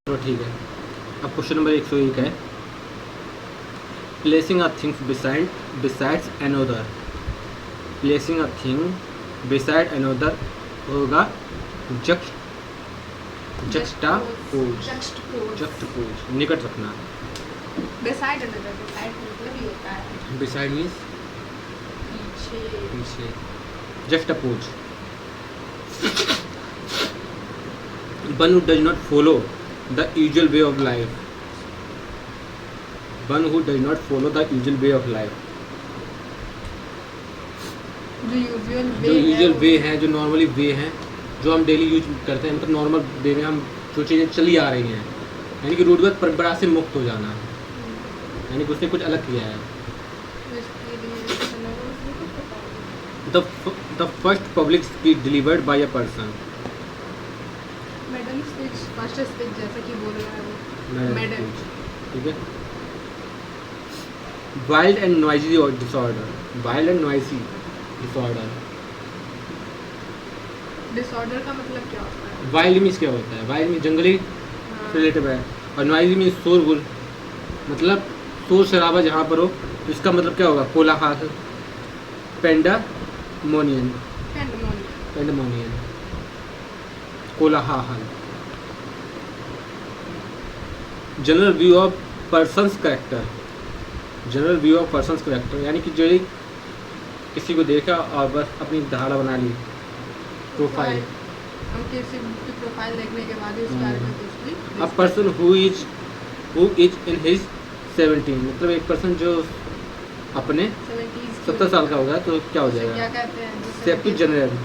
तो ठीक है। अब क्वेश्चन नंबर 101 है, placing a things besides another. Placing a thing beside another होगा जक्स्टापोज, निकट रखना। बिसाइड अनदर, बिसाइड मतलब ये होता है बिसाइड मीन्स पीछे। Juxtapose. One who does not follow the usual way of life. One who does not follow the usual way of life. जो usual वे है, जो नॉर्मली वे हैं, जो हम डेली यूज करते हैं, मतलब नॉर्मल वे में हम जो चीज़ें चली आ रही हैं, यानी कि रूढ़िगत परंपरा से मुक्त हो जाना, यानी कि उसने कुछ अलग किया है। The first public speech delivered by a person. Madam speech, first speech जैसा कि बोल रहा है वो मैडम। ठीक है। Wild and noisy disorder. Wild and noisy disorder. Disorder का मतलब क्या होता है? वाइल्ड मीन्स क्या होता है? वाइल्ड मीन्स जंगली रिलेटिव है, और नॉइजी मीन्स शोरगुल, मतलब शोर शराबा जहाँ पर हो, तो इसका मतलब क्या होगा? कोलाहल, पेंडामोनियन, कोलाहल। General view of persons character. General view of persons character यानी कि जो किसी को देखा और बस अपनी धारणा बना ली, प्रोफाइल। हम किसी की प्रोफाइल देखने के बाद ही उस बारे में कुछ भी। अ person who is in his 17, मतलब एक पर्सन जो अपने 70 साल का होगा, तो क्या हो जाएगा? क्या कहते हैं? सेप्टुजेनेरियन।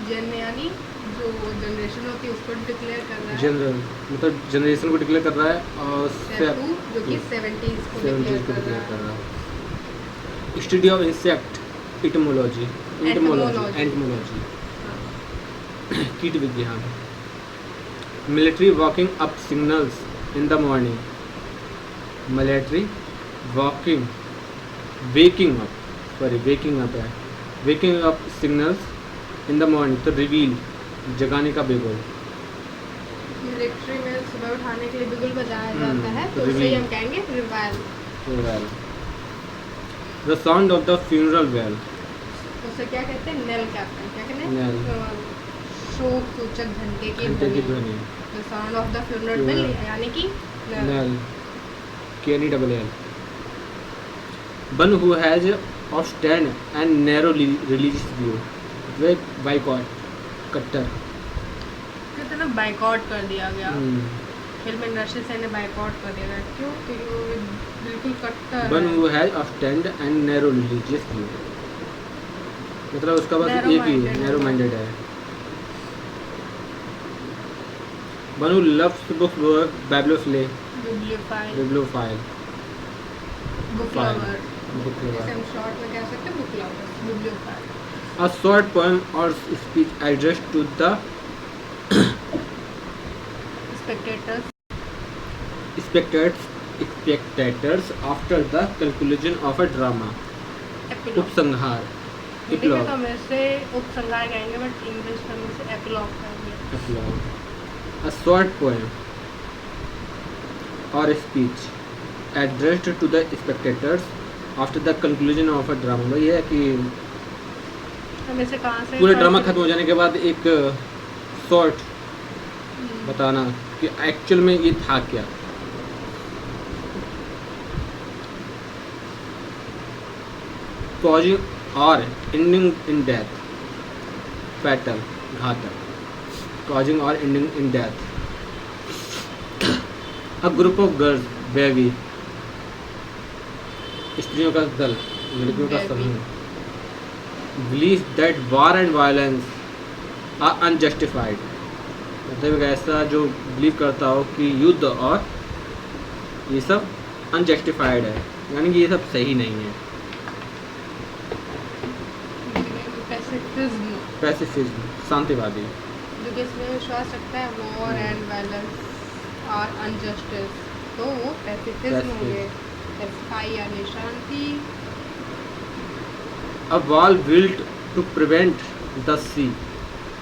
जेन यानी जो जनरेशन होती है उसको डिक्लेयर कर रहा है। जनरल मतलब जनरेशन को डिक्लेयर कर रहा है, और जो कि 70s को डिक्लेयर कर रहा है। स्टडी ऑफ इंसेक्ट, एंटोमोलॉजी, कीट विज्ञान। Military walking up signals in the morning. Military walking waking up signals in the morning, तो रिवील जगाने का बिगुल। मिलिट्री में सुबह उठाने के लिए बिगुल बजाया जाता है, तो उसे हम कहेंगे revile. The sound of the funeral bell. उसे क्या कहते हैं? नेल कहते हैं। क्या कहते हैं? नेल। शोक सूचक घंटे की ध्वनि। The sound of the funeral bell यानी कि knell, KNELL। One who has of stand and narrow religious view, way boycott, कट्टर। कितना बाइकॉट कर दिया गया, फिल्म इंडस्ट्री से इन्हें बाइकॉट कर दिया गया। क्यों? क्योंकि वो बिल्कुल कट्टर। One who has of stand and narrow religious view, मतलब उसका बस एक ही नैरो माइंडेड है। One who loves book work, bibliophile, book lover. जैसे हम शॉर्ट में कह सकते हैं book lover, bibliophile. A short poem or speech addressed to the spectators after the conclusion of a drama. उपसंहार, epilogue। तो हम इसे उपसंहार कहेंगे, बट इंग्लिश में हम इसे एपिलॉग कहेंगे। Epilogue. A short poem or speech addressed to the spectators after the conclusion of a drama। ये है कि हम इसे कहाँ से पूरे ड्रामा खत्म हो जाने के बाद एक शॉर्ट बताना कि एक्चुअल में ये था क्या। Causing or ending in death, fatal, घातक। Causing or ending in death. A group of girls, baby, स्त्रियों का दल, लड़कियों का समूह। Believes that war and violence are unjustified, मतलब ऐसा जो बिलीव करता हो कि युद्ध और ये सब अनजस्टिफाइड है, यानी कि ये सब सही नहीं है। पैसिफिज्म, शांतिवादी, जो कि इसमें विश्वास रखता है वॉर एंड वायलेंस और अनजस्टिस, तो वो पैसिफिज्म होंगे। यानी शांति। A wall built to prevent the sea,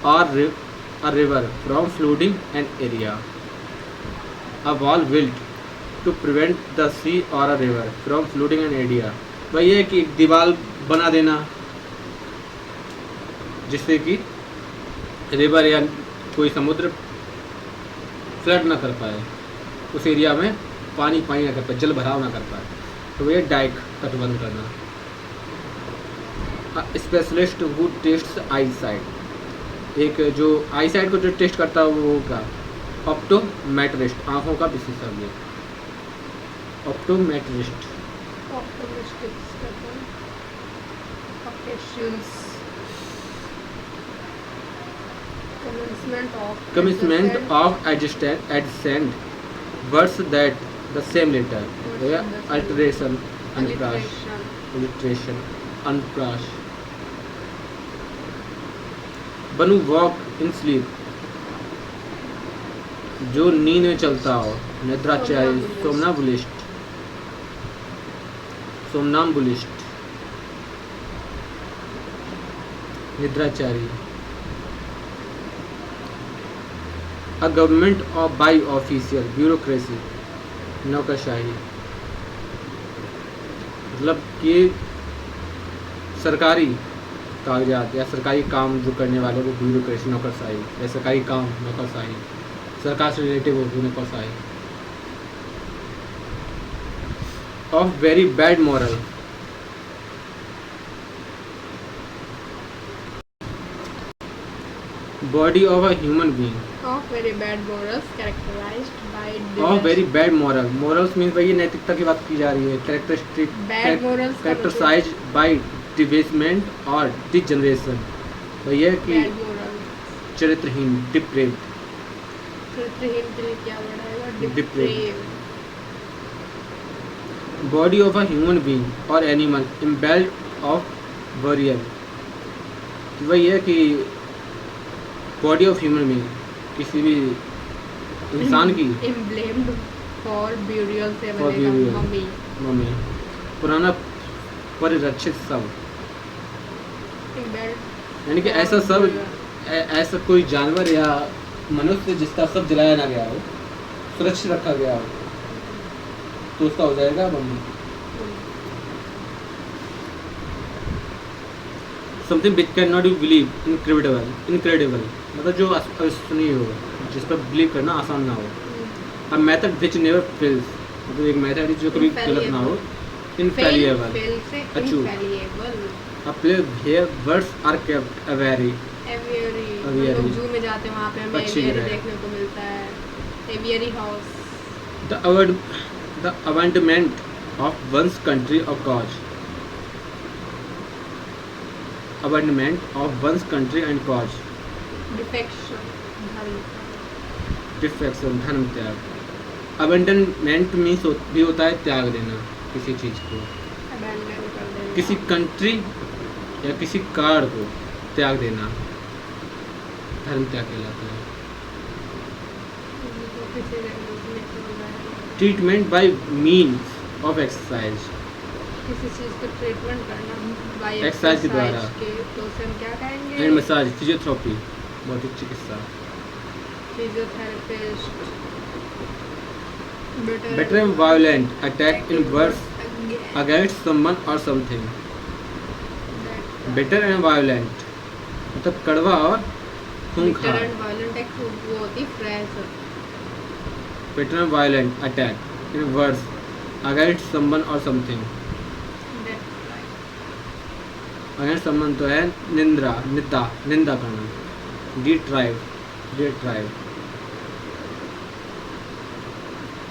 a river from flooding an area. A wall built to prevent the sea or a river from flooding an area. वही है कि एक दीवार बना देना जिससे कि रिवर या कोई समुद्र फ्लड ना कर पाए, उस एरिया में पानी ना कर पाए, जल भराव ना कर पाए, तो वही डाइक तटबंध करना. Specialist who test eye sight, एक जो आई साइट को जो टेस्ट करता है वो होगा ऑप्टोमेट्रिस्ट, आँखों का विशेषज्ञ. ऑप्टोमेट्रिस्ट Optimistics करते हैं. Opticians. commencement of adjacent words that the same letter. Alteration, unprash, alliteration, unprash. Banu walk in sleep, जो नींद में चलता हो. निद्राचारी, सोमनाम्बुलिस्ट, सोमनाम्बुलिस्ट, निद्राचारी. A government or by official, bureaucracy, नौकरशाही. मतलब कि सरकारी कागजात या सरकारी काम जो करने वाले को ब्यूरोक्रेसी, नौकरशाही, या सरकारी काम नौकरशाही, सरकार से रिलेटिव होगी नौकरशाही. Of very bad moral, body of a human being. Of very bad morals characterized by Of very bad moral, morals means भाई ये नैतिकता की बात की जा रही है. Characteristic, Bad morals का characterized by debasement or degeneration. तो ये कि bad morals. चरित्रहीन, depraved. चरित्रहीन के लिए क्या वर्ड आएगा? Depraved. Depraved. Body of a human being or animal embelled of burial. वही है कि बॉडी ऑफ ह्यूमन बीइंग, किसी भी इंसान की Emblemed for burial से For बनेगा burial. मम्मी. मम्मी, पुराना परिरक्षित सब, Embelled यानी कि for ऐसा सब, burial. ऐसा कोई जानवर या मनुष्य जिसका सब जलाया ना गया हो, सुरक्षित रखा गया हो, तो उसका हो जाएगा mummy. Something which can not you believe, incredible, मतलब जो अविश्वसनीय हो, जिस पर बिलीव करना आसान ना हो. A method which never fails, मतलब एक मेथड जो कभी गलत ना हो. इनफेलिएबल, Fail से अचूक. infallible. A place here birds are kept aviary. Aviary. Aviary. हम लोग जू में जाते हैं, वहाँ पे हमें पक्षी aviary गिरा है. देखने को मिलता है. Aviary house. The abandonment of one's country or cause. Abandonment of one's country and cause. Defection. धर्म. Defection, धर्म त्याग. Abandonment मीन्स भी होता है त्याग देना किसी चीज़ को, Abandon कर देना. किसी कंट्री या किसी कार को त्याग देना धर्म त्याग कहलाता है. किसी ने छोड़ रहा है. Treatment bye means of exercise, किसी चीज़ को ट्रीटमेंट करना by Exercise के द्वारा. के, तो उसे हम क्या कहेंगे? एंड मसाज, फिजियोथेरेपी, भौतिक चिकित्सा. Physiotherapist. Better and violent attack in words against someone और समथिंग. बेटर एंड वायलेंट मतलब कड़वा और बिटर खूंखार. एंड वायलेंट एक वो होती phrase. Better and violent attack in words against someone और समथिंग. अगेंस्ट समवन तो है निंदा, निंदा करना. डिट्राइव,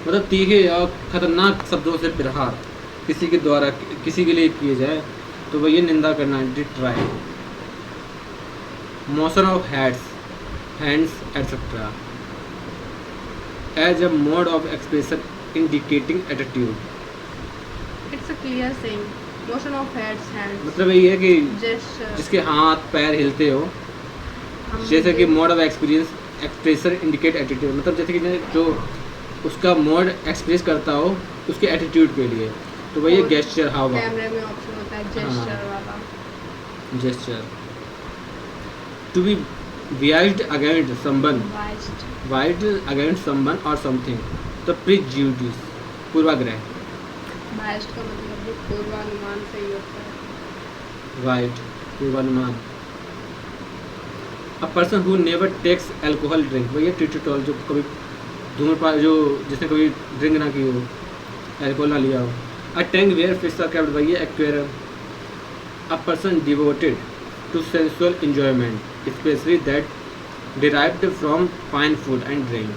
मतलब तीखे और खतरनाक शब्दों से प्रहार किसी के द्वारा किसी के लिए किए जाए तो वह ये निंदा करना. डिट्राइव. Motion of hands etcetera as a mode of expression indicating attitude. It's a clear saying. Motion of heads hands. मतलब यही है कि जेस्चर. जिसके हाथ पैर हिलते हो, जैसे कि mode of expression indicate attitude, मतलब जैसे कि जो उसका मोड एक्सप्रेस करता हो उसके एटीट्यूड के लिए, तो वही और गेस्चर, हाव भाव, कैमरे में ऑप्शन होता है जेस्चर वाला. Gesture. To be biased against someone, Biased. biased against someone or something, तो prejudice, पूर्वाग्रह, Biased का मतलब भी पूर्वानुमान से ही होता है. right, पूर्वानुमान. A person who never takes alcohol drink, वही टिटिटॉल, जो कभी धूम्रपान, जो जिसने कभी ड्रिंक ना की हो, अल्कोहल ना लिया हो. A tank where fish are kept, वही aquarium. A person devoted to sensual enjoyment, especially that derived from fine food and drink.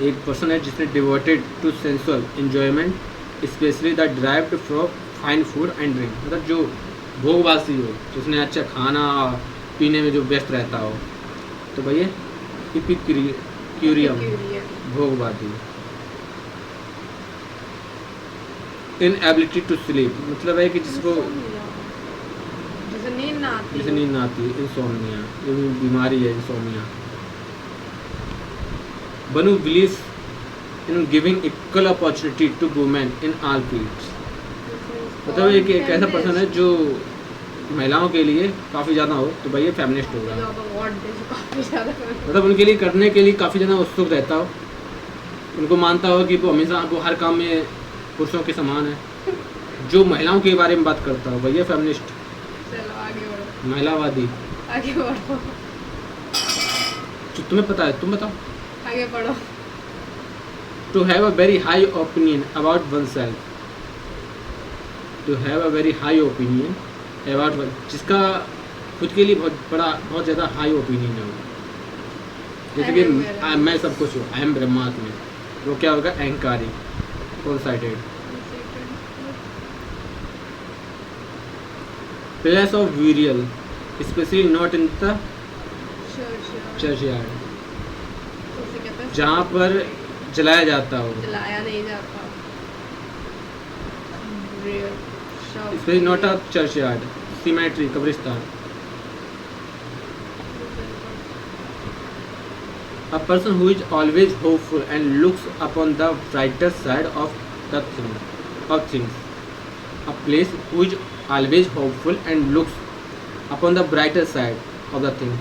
एक पर्सन है जिसने devoted to sensual enjoyment, specially that derived from fine food and drink, मतलब जो भोगवासी हो, जिसने अच्छा खाना पीने में जो व्यस्त रहता हो, तो भैया इपिक्यूरियम, भोगवादी. इनएबिलिटी टू स्लीप, मतलब है कि जिसको जिसे नींद ना आती. जिसे नींद ना आती, इंसोम्निया, ये बीमारी है insomnia. Banu believes in giving equal opportunity to women in all fields. मतलब एक ऐसा पर्सन है जो महिलाओं के लिए काफ़ी ज़्यादा हो, तो भाई ये फेमिनिस्ट होगा. मतलब उनके लिए करने के लिए काफ़ी ज़्यादा उत्सुक रहता हो, उनको मानता हो कि वो हमेशा वो हर काम में पुरुषों के समान है. जो महिलाओं के बारे में बात करता हो, भैया फेमिनिस्ट. चलो आगे बढ़ो. महिलावादी. आगे बढ़ो. जो तुम्हें पता है तुम बताओ. आगे बढ़ो. To have a very high opinion about oneself. To have a very high opinion about one, जिसका खुद के लिए बहुत ज़्यादा हाई ओपिनियन है. जैसे कि मैं सब कुछ हूँ, आई एम ब्रह्मात्मा, वो क्या होगा, अहंकारी, far sighted. Place of burial, specially not in the churchyard, जहाँ पर जलाया जाता हो, जलाया नहीं जाता. Specially not a churchyard, cemetery, कब्रिस्तान. A person who is always hopeful and looks upon the brighter side of things. A place who is always hopeful and looks upon the brighter side of the thing.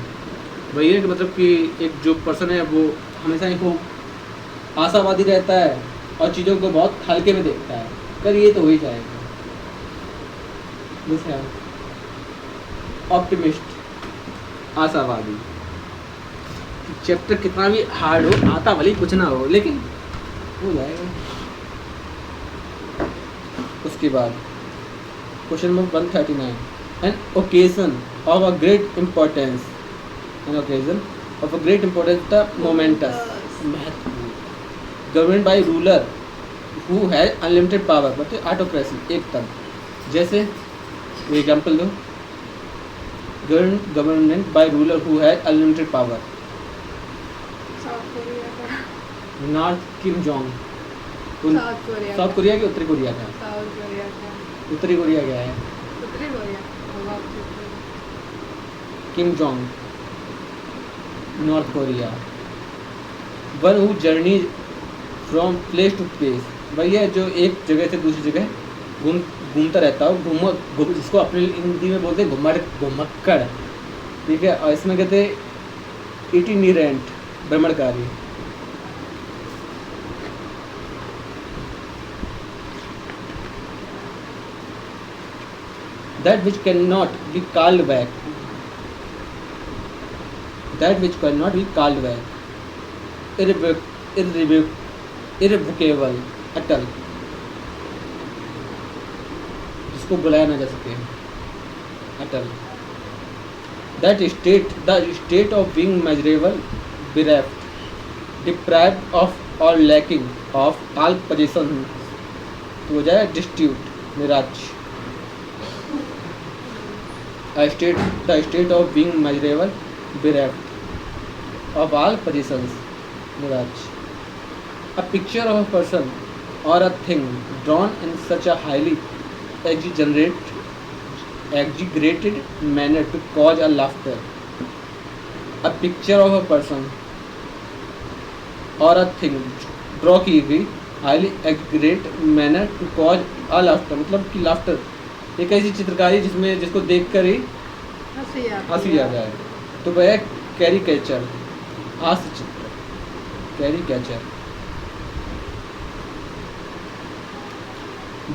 वही है कि मतलब कि एक जो person है वो हमेशा ही आशावादी रहता है और चीज़ों को बहुत हल्के में देखता है, पर ये तो हो ही जाएगा. दूसरा ऑप्टिमिस्ट, आशावादी. चैप्टर कितना भी हार्ड हो, आता भले कुछ ना हो, लेकिन हो जाएगा. उसके बाद question number 139. An occasion of a great importance, an occasion of a great importance the momentous, government by ruler who has unlimited power, मतलब ऑटोक्रेसी, एक तब. जैसे एग्जाम्पल दो. Government by ruler who has unlimited power. North Kim Jong. South Korea की उत्तरी Korea का? उत्तरी Korea क्या है? Kim Jong, North Korea. One who journey from place to place, भैया जो एक जगह से दूसरी जगह घूमता रहता हो, जिसको अपने हिंदी में बोलते हैं घुमक्कड़, ठीक है. और इसमें कहते हैं इटिनेरेंट, भ्रमणकारी. That which cannot be called back. That which cannot be called back. Irrevocable, अटल, जिसको बुलाया ना जा सके, अटल. That state, the state of being miserable, bereft, deprived of or lacking of all possessions, तो हो जाए destitute, निराश. The state of being miserable, bereft of all possessions, निराश. A picture of a person or a thing drawn in such a highly exaggerated manner to cause a laughter. A picture of a person or a thing draw की गई highly exaggerated manner to cause a laughter, मतलब कि laughter एक ऐसी चित्रकारी जिसको देखकर ही हंसी आ जाए. तो वह है कैरिकेचर, हास्य चित्र, caricature.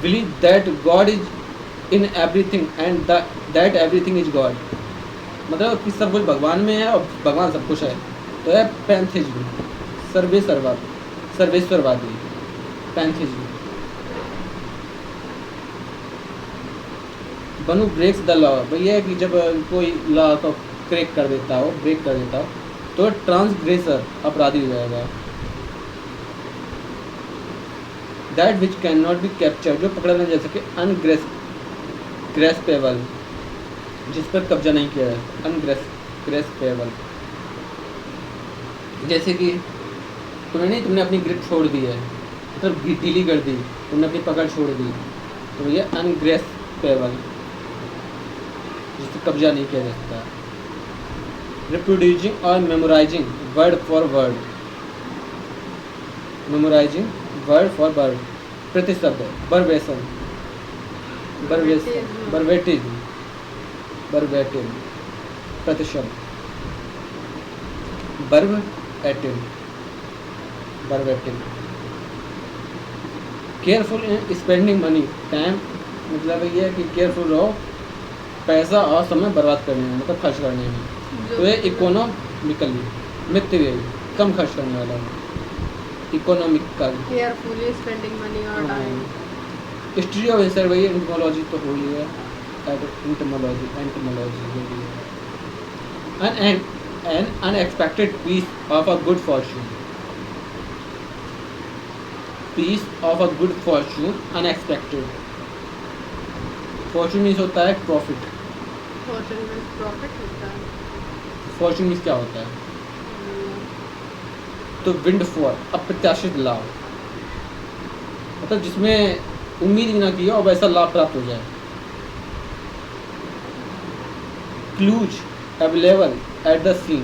Believe that God is in everything and that everything is God, मतलब कि सब कुछ भगवान में है और भगवान सब कुछ है। तो है pantheism, सर्वेश्वरवादी, pantheism. Banu breaks the law, भैया कि जब कोई लॉ को ब्रेक कर देता हो तो ट्रांसग्रेसर, अपराधी हो जाएगा। That which can not be capture, जो पकड़ा नहीं जा सके, अनग्रेस्पेबल, जिस पर कब्जा नहीं किया है, अनग्रेस्पेबल। जैसे कि तुमने अपनी ग्रिप छोड़ दी है, मतलब ढीली कर दी, तुमने अपनी पकड़ छोड़ दी, तो ये अनग्रेस्पेबल, जिस पर कब्जा नहीं किया जा सकता। रिप्रोड्यूसिंग और memorising word for word, memorising word for word, प्रतिशब्द, बर्वेशन, बर्वेटिज्म, प्रतिशब्द, verbatim, careful in spending money time, मतलब ये है कि केयरफुल रहो पैसा और समय बर्बाद करने में, मतलब खर्च करने में। तो ये इकोनॉमिकली, मितव्ययी, कम खर्च करने वाला है, इकोनॉमिकल, केयरफुली स्पेंडिंग मनी और टाइम। हिस्ट्री ऑफ इंसर, वही एंटोमोलॉजी तो हो ही है, एंटोमोलॉजी जो भी है। An unexpected piece of a good fortune, piece of a good fortune, unexpected, fortune means होता है प्रॉफिट, फॉर्चून में प्रॉफिट होता है। फॉर्चून मीन्स क्या होता है, तो विंड फॉल, अप्रत्याशित लाभ, मतलब जिसमें उम्मीद भी ना की हो और वैसा लाभ प्राप्त हो जाए। Clues available at the scene,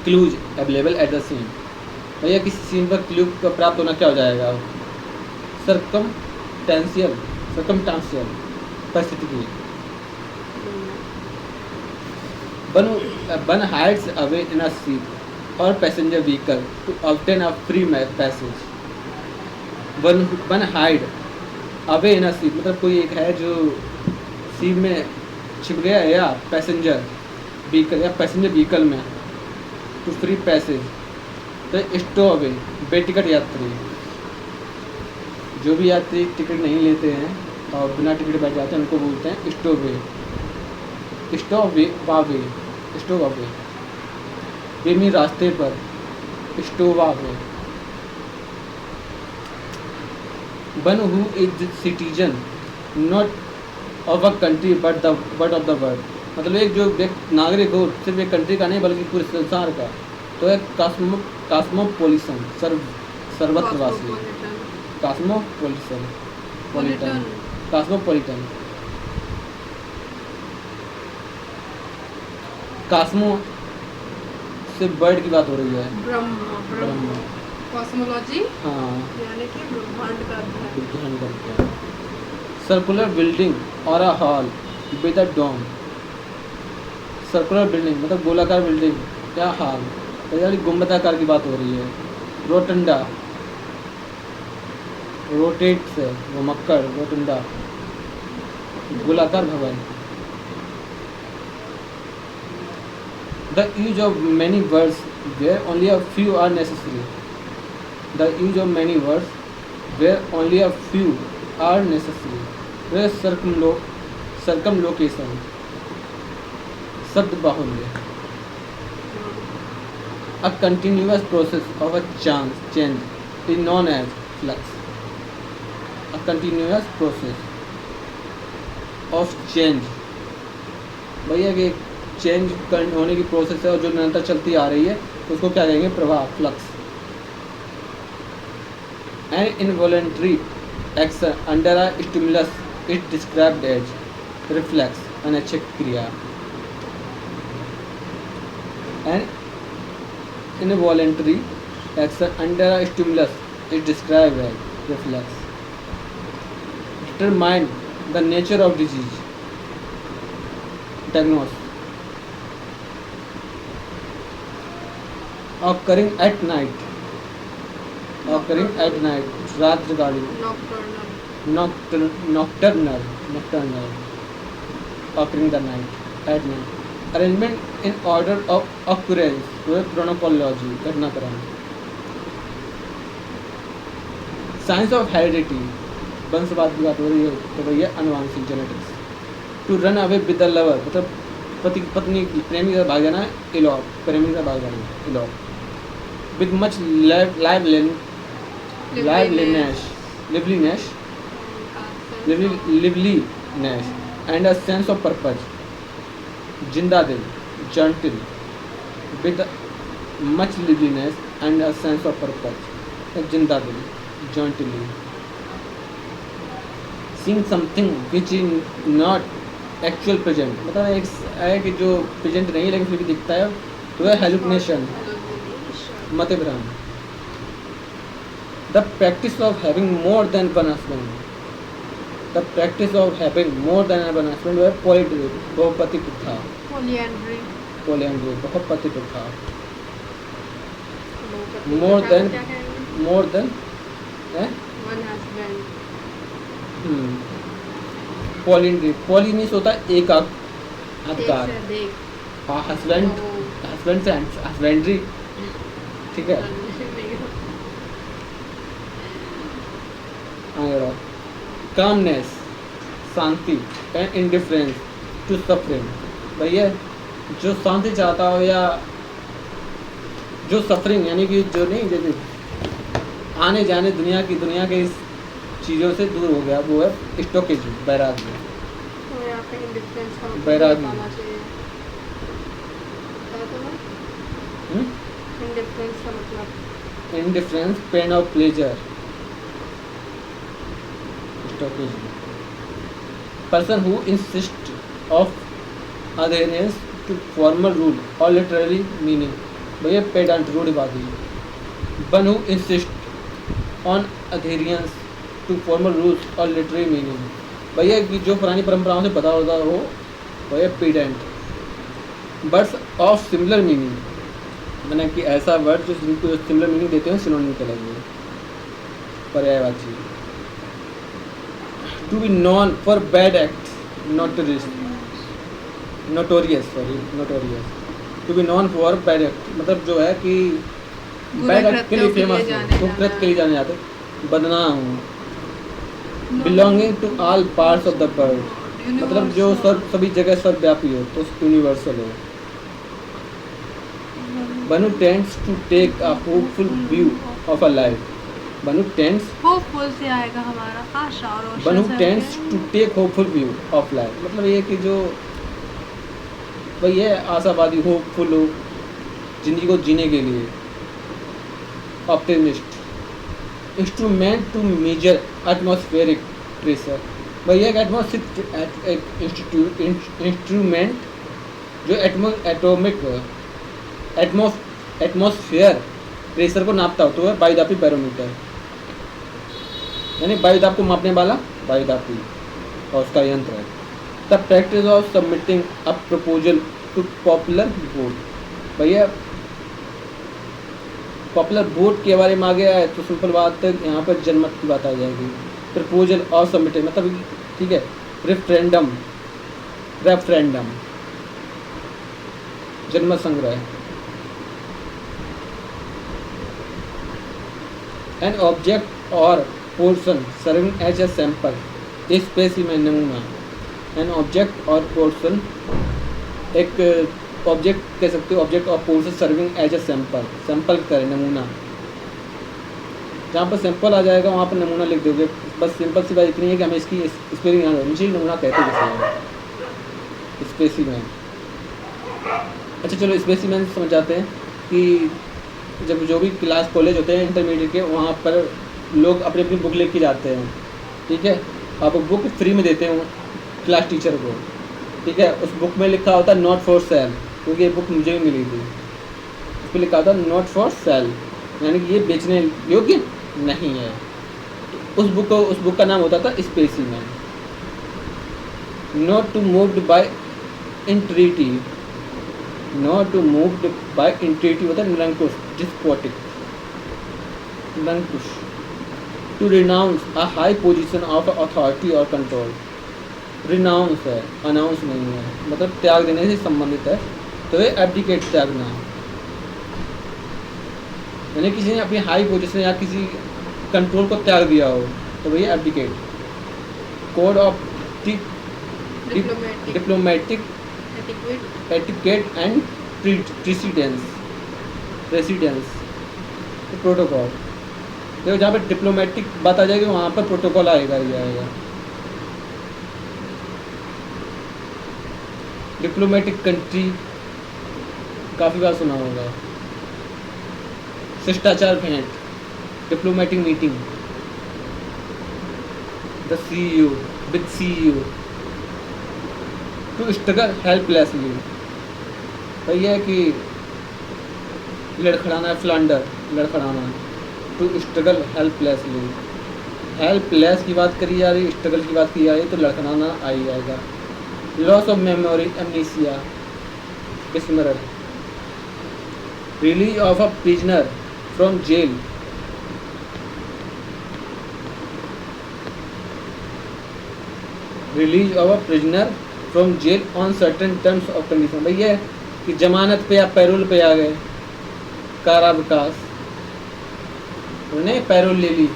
clues available at the scene, भैया किसी सीन पर क्लू का प्राप्त होना क्या हो जाएगा, सरकमटेंशियल परिस्थिति की। One hides away in a seat और passenger vehicle to obtain a free passage. One hide away in a seat, मतलब कोई एक है जो सीट में छिप गया है या पैसेंजर व्हीकल में, टू फ्री पैसेज। तो स्टो अवे, बेटिकट यात्री, जो भी यात्री टिकट नहीं लेते हैं और बिना टिकट बैठ जाते हैं उनको बोलते हैं स्टोवे, स्टोवे बेमी रास्ते पर, stowaway. One who is citizen not of a country but of the world, मतलब एक जो नागरिक हो सिर्फ एक कंट्री का नहीं बल्कि पूरे संसार का, तो है कास्मोपोलिटन, सर्वत्रवासी, कास्मोपोलिटन। कास्मो से बर्ड की बात हो रही है, ब्रह्म, कॉस्मोलॉजी, हाँ, यानी कि ब्रह्मांड का अध्ययन। विज्ञान करते हैं। सर्कुलर बिल्डिंग और a hall with a dome, circular building मतलब गोलाकार बिल्डिंग या हॉल, यानी गुंबदाकार की बात हो रही है। रोटंडा, रोटेट से वो मक्कड़, रोटंडा, गोलाकार भवन। The use of many words where only a few are necessary, the use of many words where only a few are necessary. Circumlocution, शब्द बाहुल्य। A continuous process of a change is known as flux. A continuous process of change, भैया कि change होने की process है और जो निरंतर चलती आ रही है तो उसको क्या कहेंगे, प्रवाह, flux. An involuntary action under a stimulus is described as reflex, अनैच्छिक क्रिया। An involuntary action under a stimulus is described as reflex. Determine the nature of disease. Diagnose. occurring at night, occurring at night, रात्रिकाली, nocturnal, nocturnal, occurring the night, at night. Arrangement in order of occurrence, वो है chronology, घटनाक्रम. Science of heredity, वंशवाद की बात हो रही है तो भैया अनुवांशिक genetics. To run away with the lover, मतलब पति पत्नी प्रेमी का भाग जाना, इलॉप, प्रेमी का भाग जाना, elope. With much liveliness and a sense of purpose. जिंदा दिल, jaunty. With much liveliness and a sense of purpose. जिंदा दिल, jointly. Seeing something which is not actual present, मतलब एक है कि जो प्रेजेंट नहीं है लेकिन फिर भी दिखता है, तो है हेलुसिनेशन, मति भ्रम. The practice of having more than one husband, the practice of having more than one husband वो है पॉलिट्री, बहुपति प्रथा. पोलियंड्री, बहुपति प्रथा. More than one husband. Polyandry, पॉलिनिस होता है एक अधिकार. हाँ, हस्बैंड से हस्बैंड्री, ठीक है. कामनेस, शांति. एंड इंडिफरेंस टू सफरिंग, भैया जो शांति चाहता हो या जो सफरिंग यानी कि जो नहीं, जैसे आने जाने दुनिया के इस चीज़ों से दूर हो गया, वो है स्टोकेज, बैरागी. तो यहाँ पे इंडिफरेंस का मतलब बैरागी. बताना चाहिए. बता दो ना. इंडिफरेंस का मतलब इंडिफरेंस, पेन और pleasure. Stoics. Person who insist of adherence to formal rule और लिटरली मीनिंग, भैया पेडेंट, रूढ़िवादी. One who insist on adherence to formal rules और लिटरेरी मीनिंग, भैया कि जो पुरानी परंपराओं से पता होता हो, भैया पेडेंट. वर्ड्स ऑफ सिमिलर मीनिंग, मैंने कि ऐसा वर्ड जो सिमिलर मीनिंग देते हैं, सिनोनिम कहलाएंगे, पर्यायवाची. To be known for bad act, notorious. To be known for bad act, मतलब जो है कि बैड एक्ट के लिए फेमस है, कुकृत्य के लिए जाने जाते, बदनाम. Belonging to all parts of the world, मतलब जो सभी जगह सर्वव्यापी हो, तो यूनिवर्सल हो. बनु tends to take a hopeful view of a life. बनु टेंड्स, होपफुल से आएगा हमारा आशा और रोशन. बनु tends to take hopeful view of life, मतलब ये कि जो भाई है आशावादी, होपफुल हो जिंदगी को जीने के लिए. Optimist. Instrument to measure atmospheric pressure, भैया एक इंस्ट्रूमेंट जो एटमॉस्फेयर प्रेशर को नापता हो, तो है वायुदापी बैरोमीटर, यानी वायुदाब को मापने वाला वायुदापी और उसका यंत्र है. The practice of submitting a proposal to popular vote, भैया पॉपुलर वोट के बारे में आ गया है, तो सिंपल बात है, यहाँ पर जनमत की बात आ जाएगी. प्रपोजल और सबमिटेड, मतलब ठीक है, रेफरेंडम, जनमत संग्रह. An object or portion serving as a sample, specimen, नमूना. एन ऑब्जेक्ट और पोर्शन, एक ऑब्जेक्ट कह सकते हो, object or portion serving as a sample, sample की तरह, नमूना. जहाँ पर सैंपल आ जाएगा वहाँ पर नमूना लिख दोगे. बस सिंपल सी बात इतनी है कि हमें इसकी स्पेलिंग याद होनी चाहिए. नमूना कहते हैं स्पेसिमेन. अच्छा चलो स्पेसिमेन समझ जाते हैं कि जब जो भी क्लास कॉलेज होते हैं इंटरमीडिएट के, वहाँ पर लोग अपनी अपनी बुक लेके जाते हैं, ठीक है. आप बुक फ्री में देते हैं क्लास टीचर को, ठीक है. उस बुक में लिखा होता है नॉट फॉर सेल, क्योंकि ये बुक मुझे भी मिली थी. उस पर लिखा होता है नॉट फॉर सेल, यानी कि ये बेचने योग्य नहीं है. उस बुक का नाम होता था specimen. Not to moved by entreaty, not to moved by intuitive होता है निरंकुश despotic निरंकुश to renounce a high position of authority or control renounce है announce नहीं है मतलब त्याग देने से संबंधित है तो ये abdicate त्यागना यानी किसी ने अपनी हाई पोजीशन या किसी कंट्रोल को त्याग दिया हो तो वही abdicate code of diplomatic diplomatic etiquette etiquette and precedence protocol देखो जहाँ पर डिप्लोमेटिक बात आ जाएगी वहाँ पर प्रोटोकॉल आएगा ही आएगा डिप्लोमेटिक कंट्री काफ़ी बार सुना होगा शिष्टाचार भेंट diplomatic meeting the CEO with CEO to struggle helplessly भाई है कि लड़खड़ाना है फ्लंडर लड़खड़ाना टू स्ट्रगल हेल्पलेसली हेल्पलेस की बात करी जा रही स्ट्रगल की बात की जा रही तो लड़खड़ाना आ ही जाएगा लॉस ऑफ मेमोरी एमनीसिया विस्मरण release of a prisoner from jail release of a prisoner from jail on certain terms of condition भैया है कि जमानत पे या पैरोल पे आ गए कारावास उन्होंने पैरोल ले ली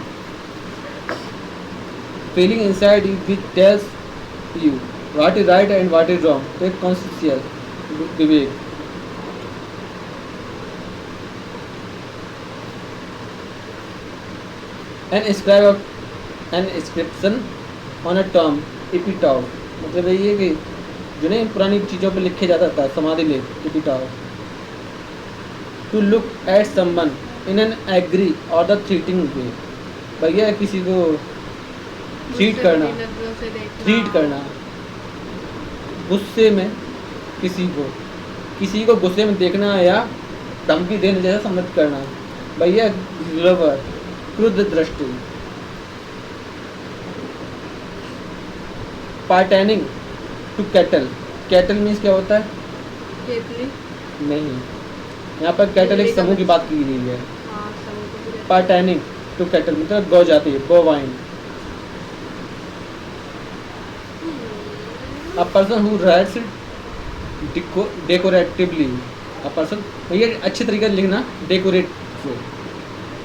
feeling inside you which tells you what is right and what is wrong तो एक कॉन्शियस विवेक an inscription on a term epitaph मतलब ये कि जो नहीं पुरानी चीज़ों पे लिखे जाता था समाधि लेख epitaph to look at someone in an angry or the threatening way भैया किसी को ट्रीट करना गुस्से में किसी को गुस्से में देखना या धमकी देने जैसा सम्मिलित करना भैया लवर क्रुद्ध दृष्टि पार्टेनिंग टू कैटल मीन्स क्या होता है केतली नहीं यहाँ पर कैटल एक समूह की बात की गई है हाँ समूह को भी रहता पार्टेनिंग टू कैटल मतलब गौ जाती है bovine a person who writes decoratively a person ये अच्छे तरीके से लिखना डेकोरेट से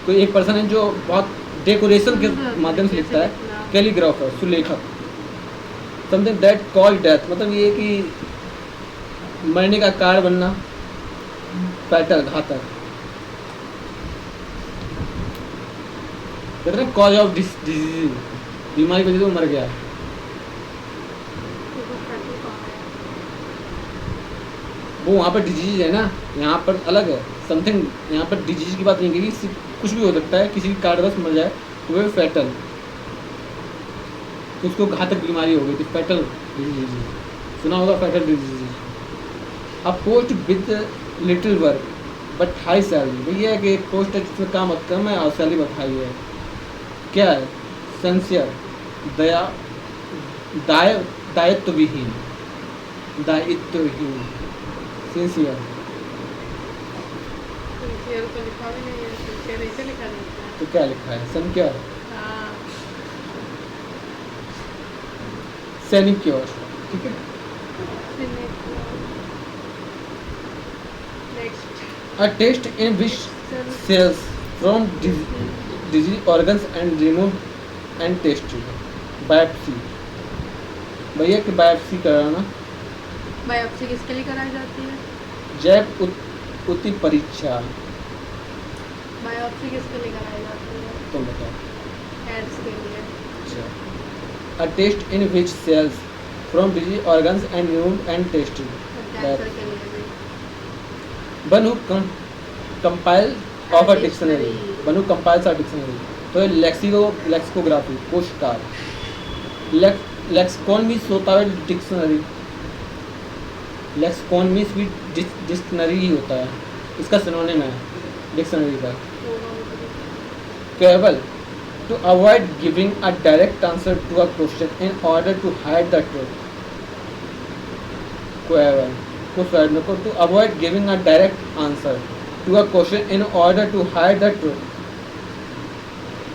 कोई एक पर्सन है जो बहुत डेकोरेशन के माध्यम से लिखता है कैलीग्राफर सुलेखक समथिंग दैट कॉल डेथ मतलब ये कि मरने का कारण बनना फैटल घातक कहते हैं कॉज ऑफ डिजीज बीमारी की वजह से वो मर गया वो वहाँ पर डिजीज है ना यहाँ पर अलग है समथिंग यहाँ पर डिजीज की बात नहीं की कुछ भी हो सकता है किसी कारणवश मर जाए तो वो फैटल उसको घातक बीमारी हो गई थी फैटल डिजीज सुना होगा fatal disease a post with little work but high salary भैया है कि पोस्ट है जिसमें काम कम है और सैलरी बहुत हाई है क्या है सिंसियर दायित्वहीन सिंसियर सिंसियर तो लिखा भी नहीं है सिंसियर ऐसे लिखा जाता है तो क्या लिखा है सिंसियर हाँ सेनिक्योर ठीक है next a test in which cells from disease organs and removed and tested biopsy भैया कि बायोप्सी कराना बायोप्सी किसके लिए कराई जाती है जैव उति परीक्षा बायोप्सी किसके लिए कराई जाती है तुम बताओ एड्स के लिए अच्छा a test in which cells from disease organs and removed and tested cancer के लिए भी one who compile of a dictionary one who compiles a dictionary तो लेक्सिकोग्राफी कोशकार लेक्सिकॉन मीन्स होता है डिक्शनरी लेक्सिकॉन मीन्स भी डिक्शनरी ही होता है इसका सिनोनिम है डिक्शनरी का केवल to avoid giving a direct answer to a question in order to hide the truth. Quevel. को सुसाइड न करो, to avoid giving a direct answer to a question in order to hide the truth.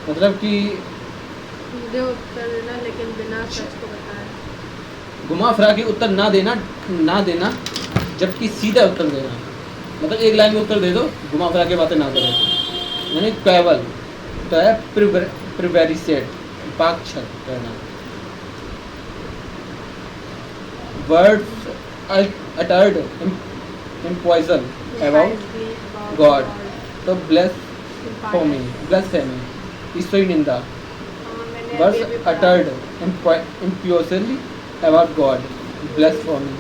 मतलब कि सीधे उत्तर देना लेकिन बिना सच को बताए। घुमा फिरा के उत्तर ना देना जबकि सीधा उत्तर देना। मतलब एक लाइन में उत्तर दे दो, घुमा फिरा के बातें ना करो। यानी केवल तो है प्रिवेरिसेट, बाकछल करना। Words uttered in poison about God, तो blasphemy, ईश्वरी निंदा। Words uttered impiously about God, blasphemy।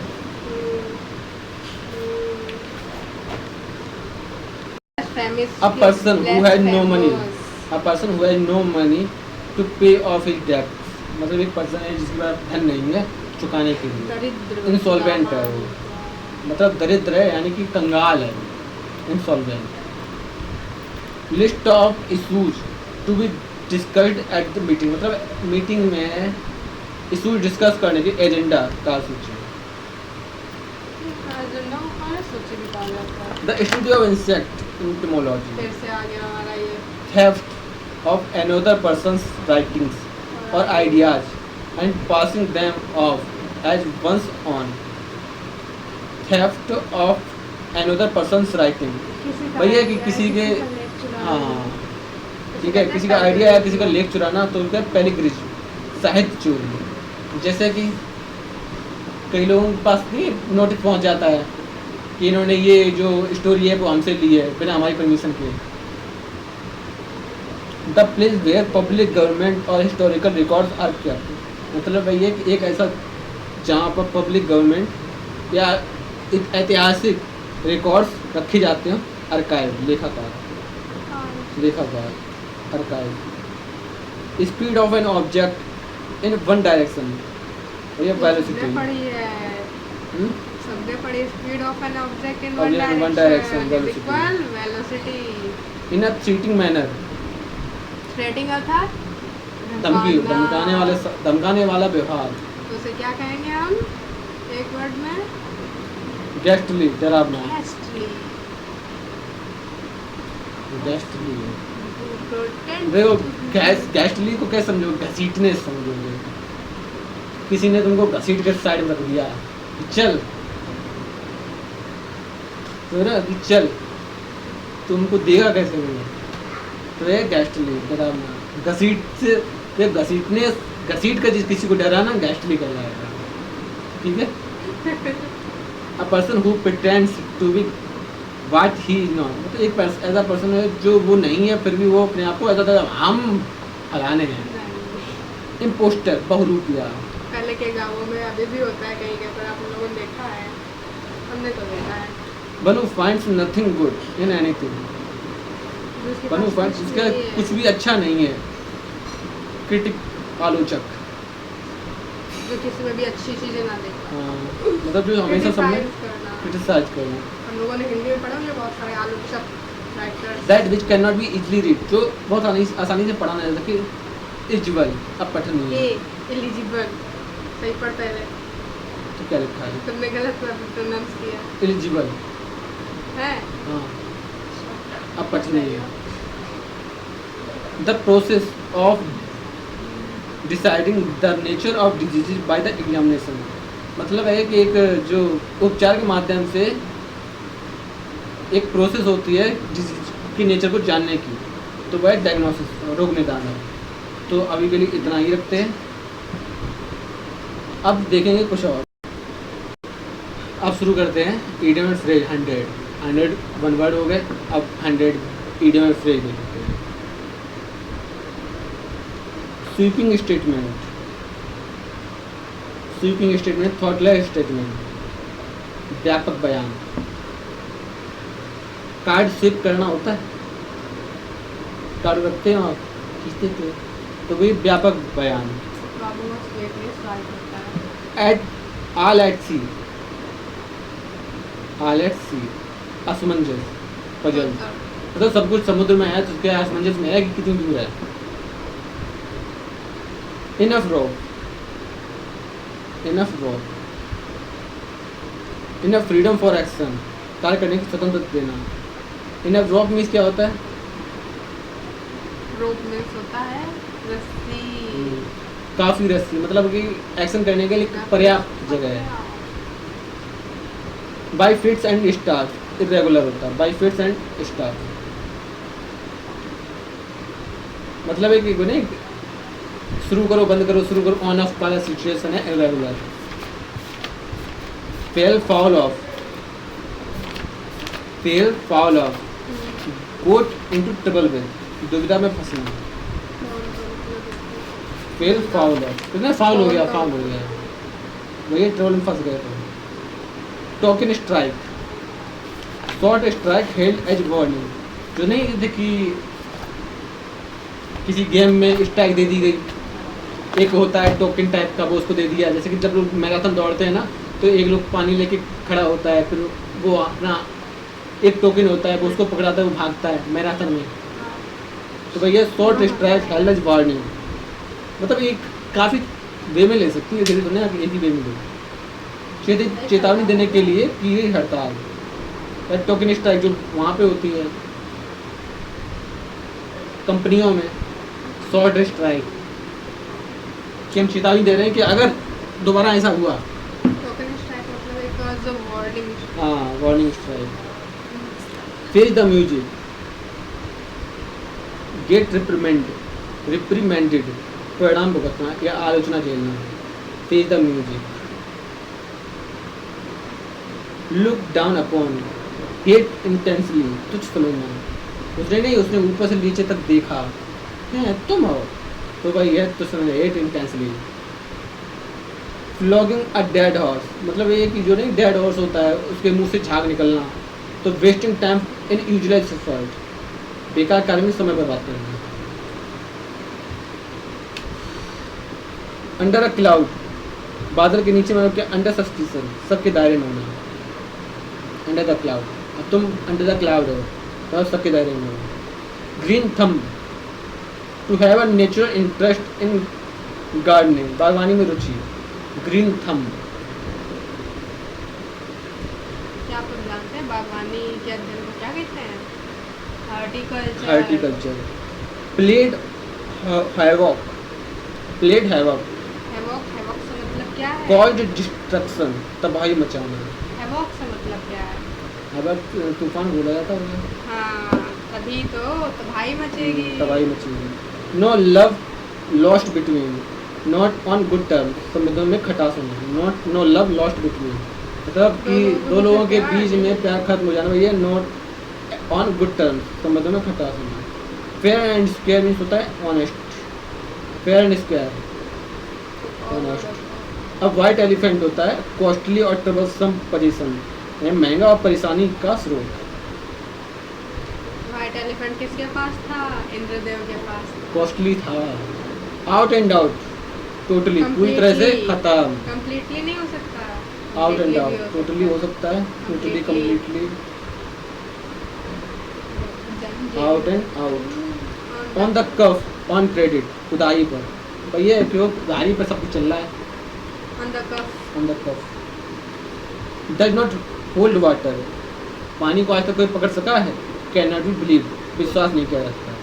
A person who has no money, to pay off his debt। मतलब एक पर्सन है जिसके पास धन नहीं है चुकाने के लिए, दरिद्र, इंसॉल्वेंट है वो, मतलब दरिद्र है यानी कि कंगाल है, insolvent. List of issues to be discussed at the meeting, मतलब मीटिंग में इशूज डिस्कस करने की एजेंडा का सूची। The study of insect entomology, फिर से आ गया हमारा ये theft of another person's writings or ideas and passing them off as one's own। theft of another person's writing, भैया कि किसी के, हाँ ठीक है, किसी का आइडिया या किसी का लेख चुराना तो उनका प्लेगरिज्म, साहित्य चोरी। जैसे कि कई लोगों के पास नहीं नोटिस पहुंच जाता है कि इन्होंने ये जो स्टोरी है वो हमसे ली है बिना हमारी परमिशन के। The place where public government or historical records are kept, मतलब वही है कि एक ऐसा जहाँ पर पब्लिक गवर्नमेंट या ऐतिहासिक रिकॉर्ड्स रखे जाते हैं। आर्काइव, लेखाकार, archive. Speed of an object in one direction, ये वेलोसिटी पढ़ी। Speed of an object in one direction velocity. In a cheating manner, threatening अर्थात धमकाने वाला व्यवहार। तो उसे क्या कहेंगे हम एक वर्ड में? गेस्टली, डरावना। देखो गेस्टली को कैसे समझोगे? घसीटने समझोगे। किसी ने तुमको घसीट के साइड में रख दिया, चल तो ना कि चल, तुमको देगा कैसे नहीं? तो ये गेस्टली, डरावना। घसीट से घसीट कर किसी को डराना गेस्टली कहलाएगा, ठीक है। A person who pretends to be what he is not, मतलब एक ऐसा पर्सन है जो वो नहीं है फिर भी वो अपने आप को ऐसा हम फलाने हैं। इम्पोस्टर, बहुरूपिया। पहले के गांवों में अभी भी होता है कहीं कहीं पर, आप लोगों ने देखा है, हमने तो देखा है। One who finds nothing good in anything, one who finds, इसका कुछ भी अच्छा नहीं है। क्रिटिक, आलोचक, जो किसी में भी अच्छी चीजें ना देखा। हाँ, मतलब जो हमेशा सबने क्रिटिसाइज करना। हम लोगों ने हिंदी में पढ़ा होंगे बहुत सारे आलोचक writers. That which can not be easily read, जो बहुत आसानी से पढ़ा नहीं जा सकती। इजिबल, अब पठनीय। एलिजिबल, सही पढ़ पहले तो क्या लिखा है? तुमने गलत प्रोनाउंस किया। एलिजिबल है, हाँ, अब पठनीय। The process of deciding the nature of disease by the examination, मतलब है कि एक जो उपचार के माध्यम से एक प्रोसेस होती है डिजीज की नेचर को जानने की, तो वह डायग्नोसिस, रोग निदान है। तो अभी के लिए इतना ही रखते हैं, अब देखेंगे कुछ और। अब शुरू करते हैं idiom and phrase. 100 one word हो गए, अब 100 इडियम एंड फ्रेज देखते हैं। स्वीपिंग स्टेटमेंट, थॉटलेस स्टेटमेंट, व्यापक बयान। कार्ड स्वीप करना होता है, कार्ड रखते हैं आप, खींचते थे, तो वही व्यापक बयान। एट ऑल एट सी, असमंजस, पजल, मतलब सब कुछ समुद्र में है तो उसके असमंजस में है कि कितनी दूर है। Enough rope, enough freedom for action, कार्य करने की स्वतंत्रता देना। इनफ रॉप मीन्स क्या होता है? रोप मीन्स होता है रस्सी। काफ़ी रस्सी, मतलब कि एक्शन करने के लिए पर्याप्त जगह है। By fits and start, irregular होता है। बाई फिट्स एंड स्टार्ट मतलब है कि नहीं शुरू करो बंद करो, शुरू करो ऑन ऑफ वाला सिचुएशन है irregular. Fell foul of, fell foul of, got into trouble with, दुविधा में फंसना। फेल फाउल ऑफ, कितना फाउल हो गया, फाउल हो गया, वही ट्रबल में फंस गए थे। Token strike, short strike held as warning, जो नहीं जैसे कि किसी गेम में स्ट्राइक दे दी गई, एक होता है टोकन टाइप का, वो उसको दे दिया। जैसे कि जब लोग मैराथन दौड़ते हैं ना, तो एक लोग पानी लेके खड़ा होता है, फिर वो अपना एक टोकन होता है, वो उसको पकड़ाता है, वो भागता है मैराथन में। तो भैया short strike held as warning, मतलब एक काफ़ी वे में ले सकती है, धीरे तो नहीं एक ही वे में ले, चेतावनी देने के लिए की गई हड़ताल। टोकन स्ट्राइक जो वहाँ पे होती है कंपनियों में, शॉर्ट स्ट्राइक कि हम चेतावनी दे रहे हैं कि अगर दोबारा ऐसा हुआ। टोकन स्ट्राइक मतलब एक वार्निंग। हाँ, warning strike. Face the music, get reprimanded, परिणाम भुगतना या आलोचना झेलना। Face the music. Look down upon, hate intensely, तुच्छ समझना। उसने नहीं, उसने ऊपर से नीचे तक देखा है, तुम हो तो भाई है तो समझ, hate intensely. Flogging a dead horse, मतलब ये कि जो नहीं डेड हॉर्स होता है उसके मुंह से झाग निकलना। तो wasting time in useless effort, बेकार कार्य में समय बर्बाद करना। अंडर अ क्लाउड, बादल के नीचे, मतलब क्या, अंडर सस्टिशन, सबके दायरे में होना। अंडर द क्लाउड, अब तुम अंडर द क्लाउड हो तो सबके दायरे में हो। Green thumb, to have a natural interest in gardening, बागवानी में रुचि। ग्रीन थंब, क्या आप लोग जानते हैं बागवानी के अध्ययन को क्या कहते हैं? Horticulture. Horticulture. Played havoc, played havoc, havoc, havoc से मतलब क्या है? कॉज्ड डिस्ट्रक्शन, तबाही मचाना। हैवॉक से मतलब क्या है? हैवॉक तूफान बोला जाता है, हाँ, तभी तो तबाही मचेगी। तबाही मचेगी। No love lost between, not on good term, संबंधों में खटास होना। Not, no love lost between, मतलब कि दो लोगों के बीच में प्यार खत्म हो जाना, ये नॉट ऑन गुड टर्म, संबंधों में खटास होना। फेयर एंड स्क्वायर मीन्स होता है honest, fair and square, honest. अब वाइट एलिफेंट होता है कॉस्टली और ट्रबलसम पोजीशन, महंगा और परेशानी का स्रोत। व्हाइट एलिफेंट किसके पास था? इंद्रदेव के पास था। कॉस्टली था। आउट एंड आउट, टोटली, पूरी तरह से खत्म। कंप्लीटली नहीं हो सकता। आउट एंड Completely आउट, भी हो टोटली हो सकता है, totally, completely, out and out. On the cuff, on credit, खुदाई पर, भैया क्यों खुदाई पर सब कुछ चल रहा है। On the cuff, on the cuff. Does not hold water, पानी को आज तक कोई पकड़ सका है? कैन नॉट बी बिलीव, विश्वास नहीं किया जाता।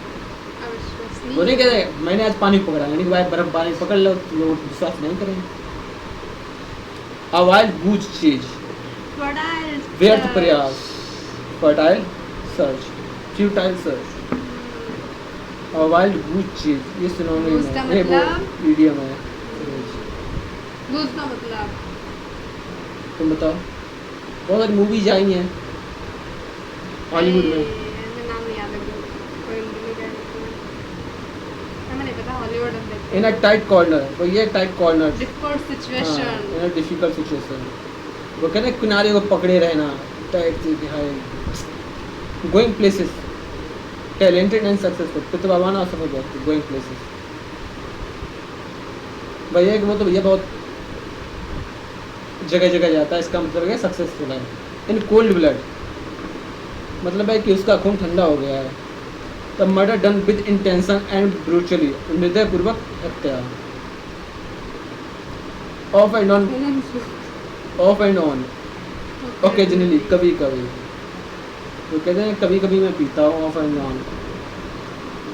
वो नहीं कहते मैंने आज पानी पकड़ा, यानी कि भाई बर्फ पानी पकड़ लो, लोग विश्वास नहीं करेंगे। अवाइड गूज चीज, व्यर्थ प्रयास, fertile search, futile search. A wild goose chase, ये सिनोनिम Goose का है, ये वो मतलब? इडियम है। लूज का मतलब? तुम बताओ, बहुत सारी मूवीज आई हैं हॉलीवुड में। मुझे नाम नहीं याद है, कोई मूवी का हमें नहीं पता। हॉलीवुड में देखते इन अ टाइट कॉर्नर, वो ये tight corner, difficult situation. In a difficult situation, वो कहते हैं किनारे को पकड़े रहना, टाइट है, going places, talented and successful, प्रतिभावान और सफल व्यक्ति, गोइंग प्लेसेस। भैया कि वो तो भैया बहुत जगह जगह जाता है, इसका मतलब है सक्सेसफुल है। इन कोल्ड ब्लड, मतलब है कि उसका खून ठंडा हो गया है। The murder done with intention and brutally, हृदयपूर्वक हत्या। Off and on, off and on, occasionally, कभी कभी, तो कहते हैं कभी कभी मैं पीता हूँ, off and on.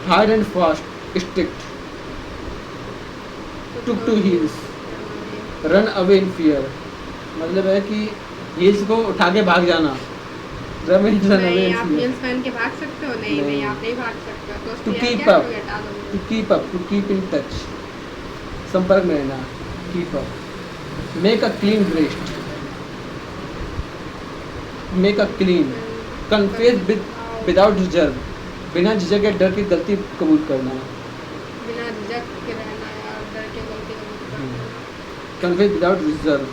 Hard and fast, strict, took to heels, run away in fear, मतलब है कि हील्स को उठा के भाग जाना, रन अवे नहीं, इन आप फियर। हील्स पहन के भाग सकते हो? नहीं, नहीं। आप नहीं भाग सकते हो। तो टू उसके कीप क्या अप, करोगे? हटा दोगे। To keep up, to keep in touch, संपर्क में रहना, keep up. Make a clean breast, make a clean, confess without reserve, बिना झिझक या डर की गलती कबूल करना, बिना झिझक के रहना है और डर के गलती करना। Confess without reserve.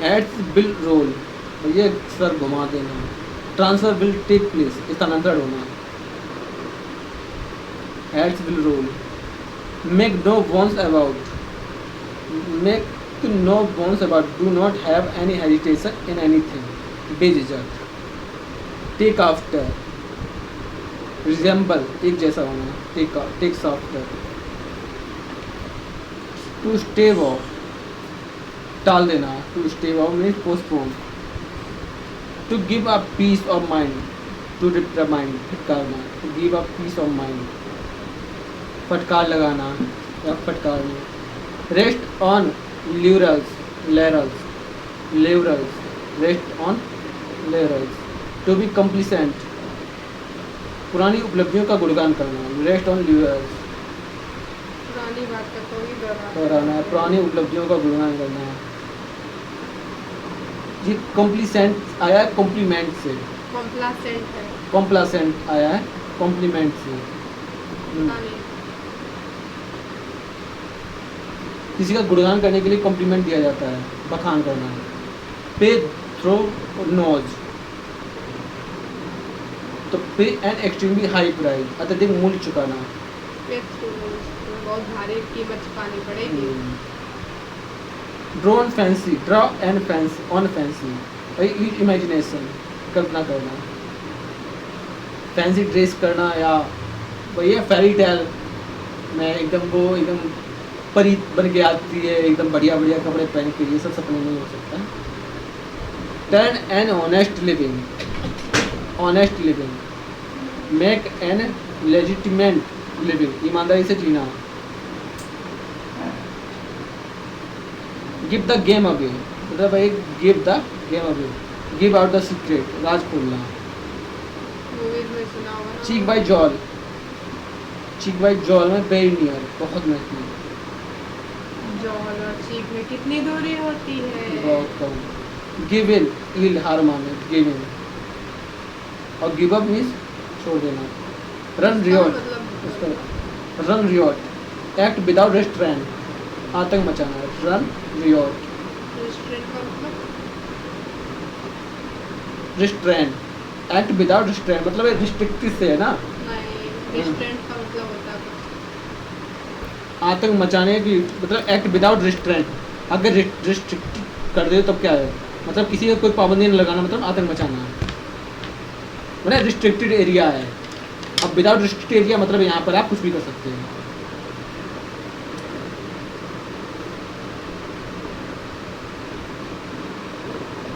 Heads will roll, ये सर घुमा देना, ट्रांसफर विल टेक प्लेस, स्थानांतरण होना, heads will roll. Make no bones about, make no bones about, do not have any hesitation in anything, बेझिझक। टेक आफ्टर, रिजेंबल, एक जैसा होना, take after. To stave off, टाल देना, to stave off means postpone. To give a piece of mind, to reprimand, फटकारना, to give a piece of mind, फटकार लगाना या फटकारना। Rest on laurels, laurels, laurels, rest on laurels. To be complacent, पुरानी उपलब्धियों का गुणगान करना, रेस्ट ऑन ल्यूरल्स, पुरानी बात को ही दोहराना है, पुरानी उपलब्धियों का गुणगान करना है। ये कॉम्प्लीसेंट आया है कॉम्प्लीमेंट से, कॉम्प्लासेंट है। कॉम्प्लासेंट आया है कॉम्प्लीमेंट से। पता नहीं। किसी का गुणगान करने के लिए कॉम्प्लीमेंट दिया जाता है, बखान करना है। पे थ्रो नोज, तो पे एन एक्सट्रीमली हाई प्राइस, अत्यधिक मूल्य चुकाना। पे थ्रू बहुत भारी कीमत चुकानी पड़ेगी। Draw on fancy, draw and fancy on fancy, use imagination, कल्पना करना। फैंसी ड्रेस करना या भैया फेरी टेल में एकदम वो एकदम परी बन के आती है, एकदम बढ़िया बढ़िया कपड़े पहन के, ये सब सपने नहीं हो सकता। Turn an honest living, honest living. Make an legitimate living, ईमानदारी से जीना। गिव द गेम अवे, मतलब भाई give the game away, give out the secret, राज खोलना। मूवीज में सुना होगा ना। चीक बाई जॉल, चीक बाई जॉल में वेरी नियर, बहुत नजदीक, जॉल और चीक में कितनी दूरी होती है? बहुत कम। गिव इन, ईल हार माने, गिव इन। और गिव अप मीन्स छोड़ देना। रन रियॉट, मतलब run riot, act without restaurant, आतंक मचाना, रन रियॉट। रेस्टोरेंट का मतलब रिस्ट्रेंट, एक्ट विदाउट रिस्ट्रेंट, मतलब रिस्ट्रिक्टेड से है ना। नहीं, रेस्टोरेंट का मतलब होता है कुछ। आतंक मचाने की मतलब एक्ट विदाउट रिस्ट्रेंट, अगर रिस्ट्रिक्ट कर दे तब क्या है, मतलब किसी को कोई पाबंदी नहीं लगाना, मतलब आतंक मचाना है, मतलब रिस्ट्रिक्टेड एरिया है। अब विदाउट रिस्ट्रिक्टेड एरिया मतलब यहाँ पर आप कुछ भी कर सकते हैं।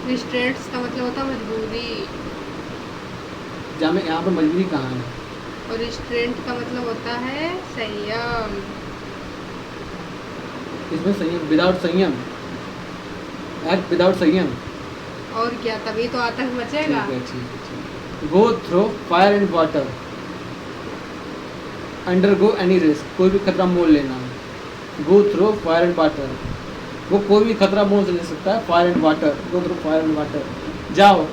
रिस्ट्रेंट्स का मतलब होता है मजबूरी, जहाँ में यहाँ पर मजबूरी कहाँ है। और रिस्ट्रेंट का मतलब होता है संयम। इसमें संयम, विदाउट संयम, एक्ट विदाउट संयम। और क्या, तभी तो आतंक मचेगा। Go through fire and water, undergo any risk, कोई भी खतरा मोल लेना। Go through fire and water, वो कोई भी खतरा मोल से ले सकता है। Fire and water, go through fire and water, जाओ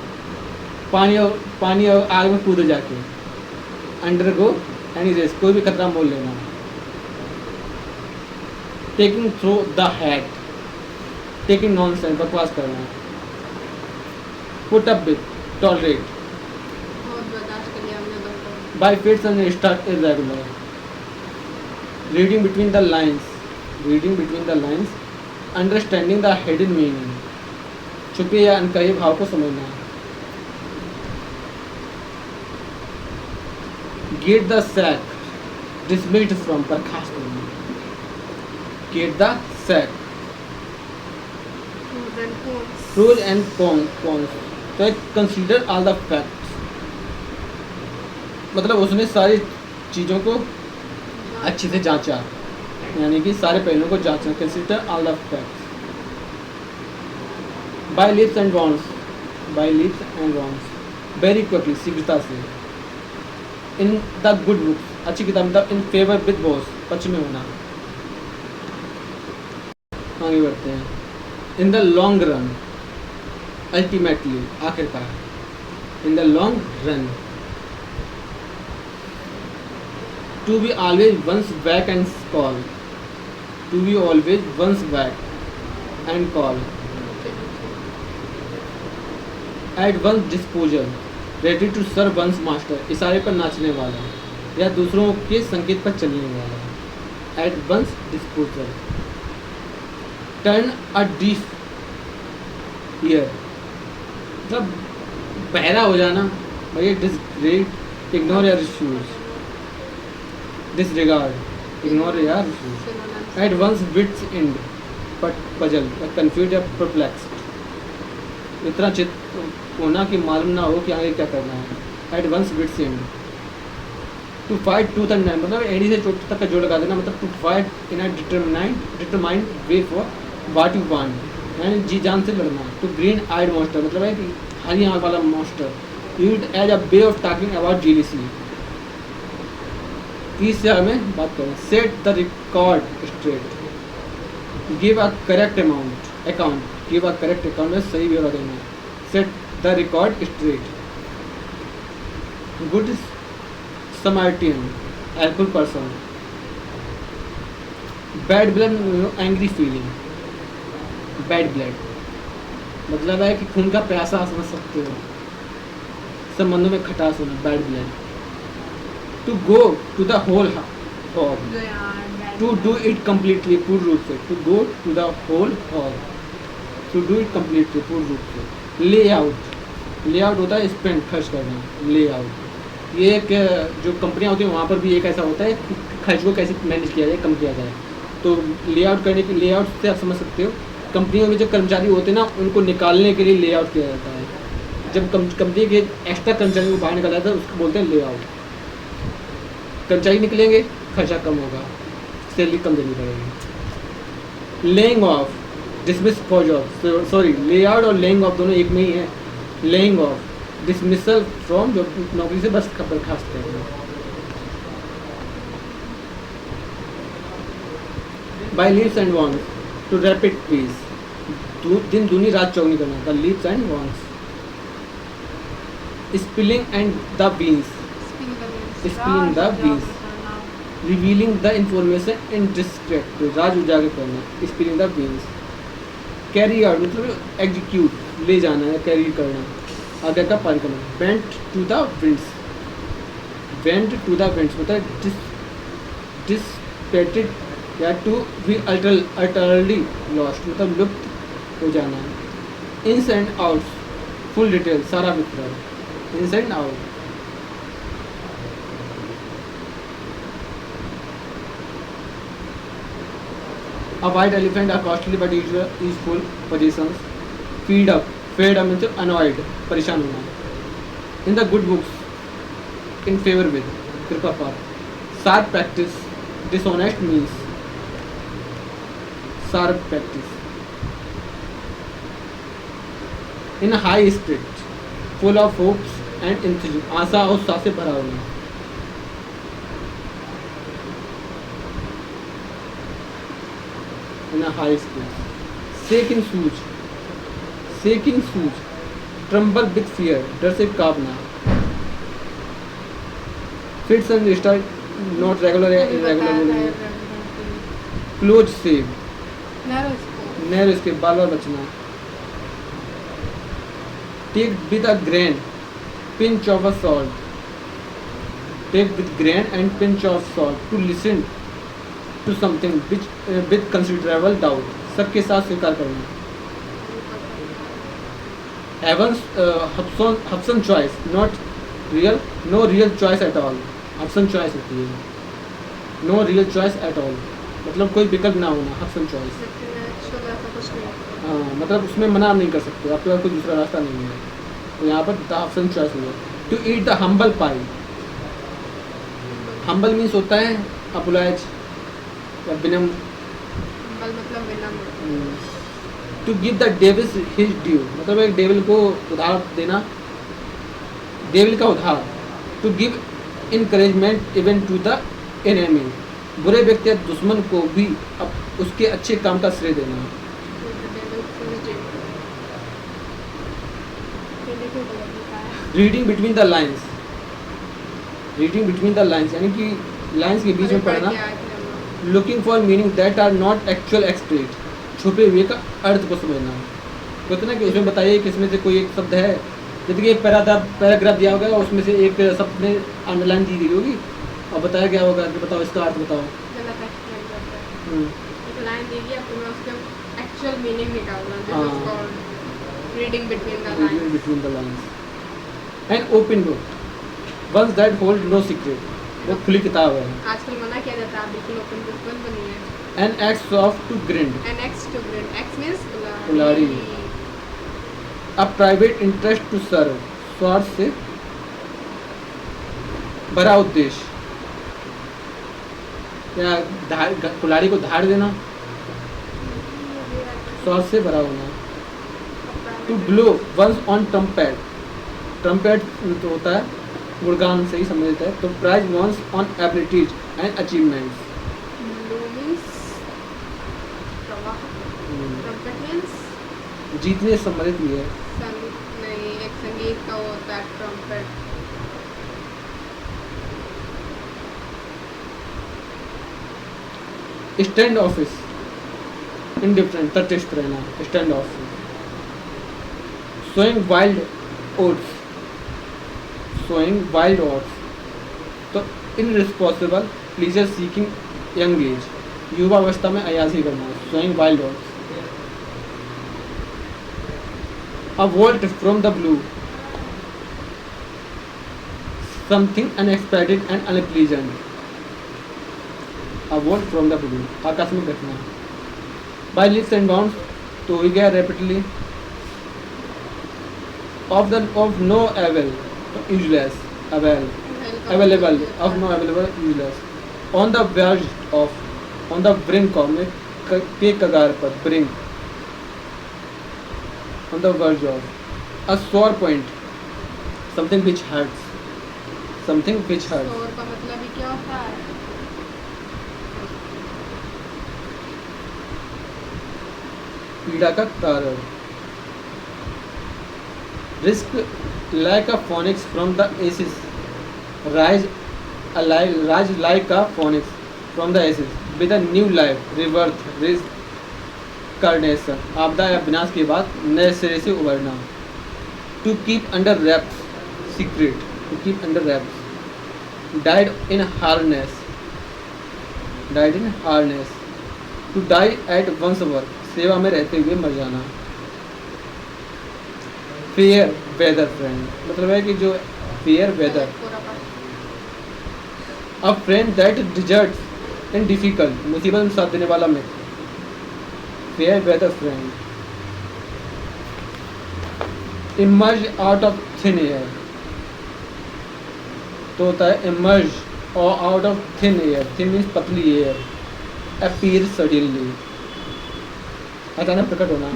पानी और आग में कूदो जाके। अंडरगो एनी रिस्क, कोई भी खतरा मोल लेना। Taking through the hat, taking nonsense, बकवास करना। पुट अप विद, टॉलरेट, बहुत बर्दाश्त कर लिया हमने तुमको। By fits and start irregular. Reading between the lines, reading between the lines, understanding the hidden meaning, छुपे या अनकहे भाव को समझना। Get the sack, dismissed from, बर्खास्त होना। Get the sack, Then pros and cons, तो कंसीडर ऑल द फैक्ट्स, मतलब उसने सारी चीज़ों को अच्छे से जांचा, यानी कि सारे पहलुओं को जांचना, consider all the facts. By leaps and bounds, by leaps and bounds, very quickly, शीघ्रता से। इन द गुड बुक्स, अच्छी किताब मतलब इन फेवर विद बॉस, पक्ष में होना। आगे बढ़ते हैं। In the long run, ultimately, आखिरकार। In the long run, to be always one's back and call, to be always one's back and call, at one's disposal, ready to serve one's master, इशारे पर नाचने वाला या दूसरों के संकेत पर चलने वाला। At one's disposal, turn a deaf ear, मतलब बहरा हो जाना, भाई डिसग्रेड, इग्नोर या रिफ्यूज, डिसरिगार्ड, इग्नोर या refuse. At one's wits end, puzzle, confuse या परप्लेक्स्ड, इतना चित होना कि मालूम ना हो कि आगे क्या करना है। At one's wits end, to fight tooth and nail, मतलब एड़ी से चोट तक का जोड़ लगा देना, मतलब to fight in a determined way for what you want, यानी जी जान से लड़ना। टू ग्रीन आइड मॉन्स्टर, मतलब है कि हरी आँख वाला monster. Use as a way of talking about jealousy, ईर्ष्या में बात करें। Set the record straight, give a correct account, give a correct account में सही ब्यौरा देना। Set the record straight, good Samaritan, helpful person. Bad blood, angry feeling, bad blood मतलब है कि खून का प्यासा समझ सकते हो, संबंधों में खटास होना, bad blood. To go to the whole hog, to do it completely, पूर्ण रूप से। To go to the whole hog, to do it completely, पूर्ण रूप से। ले आउट, ले आउट होता है स्पेंड, खर्च करना, ले आउट। ये एक जो कंपनियां होती हैं वहाँ पर भी एक ऐसा होता है कि खर्च को कैसे मैनेज किया जाए, कम किया जाए। तो ले आउट करने के, ले आउट से आप समझ सकते हो कंपनियों में जो कर्मचारी होते हैं ना, उनको निकालने के लिए ले आउट किया जाता है। जब कंपनी के एक्स्ट्रा कर्मचारी को बाहर निकाला जाता है उसको बोलते हैं ले आउट। कर्मचारी निकलेंगे, खर्चा कम होगा, सैलरी कम देनी पड़ेगी। Laying of, dismiss for job, sorry ले आउट और लेइंग ऑफ दोनों एक में ही है। लेइंग ऑफ, डिसमिसल फ्रॉम, जो नौकरी से बस बर्खास्त करना। By leaps and bounds, to rapid pace, दिन दूनी रात चौगनी करना। The leaps and bounds. Spilling and the beans, spilling the beans, revealing the information in discreet, राज उजागर करना। Spilling the beans. Carry out मतलब एग्जीक्यूट, ले जाना या कैरी करना, आगे का पालन करना। Bent to the winds, bent to the winds मतलब डिसपेटेड या टू बी अल्टरली लॉस्ट, मतलब लुप्त हो जाना। Ins and outs, full detail, सारा विवरण। Ins and out. A white elephant are costly but useful possessions. Feed up, fed up means annoyed, परेशान होना। In the good books, in favor with, कृपा पर। Sharp practice, dishonest means, sharp practice। In a high spirit, full of hopes and enthusiasm, आशा और उत्साह से भरा होना। In a high spirit, shake in shoes, shake in shoes, tremble with fear, डर से कांपना। Fits and start not regular या irregular बोलेंगे। Close shave, narrow escape, बार बार बचना। Take with a grain, pinch of a salt, take with grain and pinch of salt, to listen to something which with considerable doubt, शक के साथ स्वीकार करना। Evans Hobson choice, not real, no real choice at all, Hobson choice होती है, no real choice at all, मतलब कोई विकल्प ना होना, ऑप्शन चॉइस। लेकिन एक्चुअल ऐसा कुछ नहीं है। हाँ, मतलब उसमें मना नहीं कर सकते, आपके पास कोई दूसरा रास्ता नहीं है, तो यहाँ पर द ऑप्शन चॉइस हुआ। To eat the humble pie, humble means होता है अपोलाइज या विनम। हम्बल मतलब विनम्र। To give the devil his due, मतलब एक डेविल को उधार देना, डेविल का उधार। To give encouragement even to the enemy, बुरे व्यक्ति या दुश्मन को भी अब उसके अच्छे काम का श्रेय देना। Reading between the lines, reading between the lines यानी कि लाइन्स के बीच में पढ़ना। Looking for meaning that are not actual express, छुपे हुए का अर्थ को समझना। कहते ना कि उसमें बताइए कि इसमें से कोई एक शब्द है, जैसे कि एक पैराग्राफ दिया होगा, उसमें से एक शब्द में अंडरलाइन दी गई होगी और बताया गया होगा कि बताओ इसका अर्थ बताओ। एक लाइन दी गई, अब तुम्हें उसके एक्चुअल मीनिंग निकालना। This is called reading between the lines. Between the lines. And open book, one's that hold no secret, वो खुली किताब है। आजकल मना किया जाता है, बिल्कुल ओपन बुक बंद बनी है। An axe of to grind, an axe to grid, axe means कुल्हाड़ी। A private interest to serve, स्वार्थ से भरा उद्देश्य, या कुल्हाड़ी को धार देना, स्वार्थ से भरा होना। To blow one's own trumpet, trumpet तो होता है गुणगान से ही सम्मिलित है। To praise one's own abilities and achievements. जीतने से सम्मिलित भी है। नहीं, एक संगीत का वो होता है ट्रम्पेट। स्टैंड ऑफिस, इंडिफरेंट, तटस्थ रहना, stand offish. Sowing wild oats, sowing wild oats, to irresponsible pleasure seeking young age, युवावस्था में अयासी करना, sowing wild oats. A volt from the blue, something unexpected and unpleasant. A volt from the blue, आकस्मिक घटना। By leaps and bounds, तो हो गया rapidly। Of no avail, तो useless, available, of no available, useless। On the verge of, on the brink of, में के कगार पर, brink, on the verge of। A sore point, something which hurts, something which hurts। sore का मतलब ही क्या होता है? पीड़ा का कारण। Risk like a phoenix from the ashes, rise like a phoenix from the ashes with a new life, rebirth, reincarnation, आपदा या विनाश के बाद नए सिरे से उभरना। To keep under wraps, secret, to keep under wraps. Died in harness, died in harness. To die at one's work, सेवा में रहते हुए मर जाना। फेयर वेदर फ्रेंड, मतलब है कि जो fair weather. A friend that deserts in difficult, मुसीबत में साथ देने वाला मित्र, fair weather friend. Emerge out of thin air, तो होता है इमर्ज और out of thin air, thin means पतली एयर। अपीयर सडनली, अचानक प्रकट होना।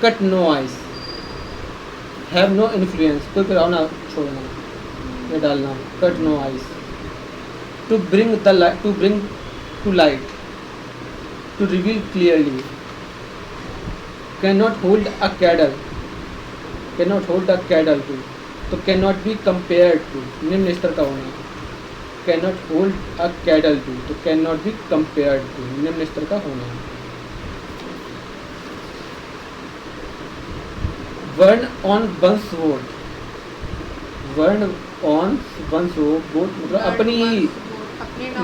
Cut no ice, have no influence, कोई प्रभाव ना छोड़ना या डालना। Cut no ice. To bring the light, to bring to light, to reveal clearly. Can not hold a candle, can not hold a candle to, तो can not be compared to, निम्न स्तर का होना। Can not hold a candle to, तो can not be compared to, निम्न स्तर का होना। Burn on one's boat, burn on one's boat मतलब अपनी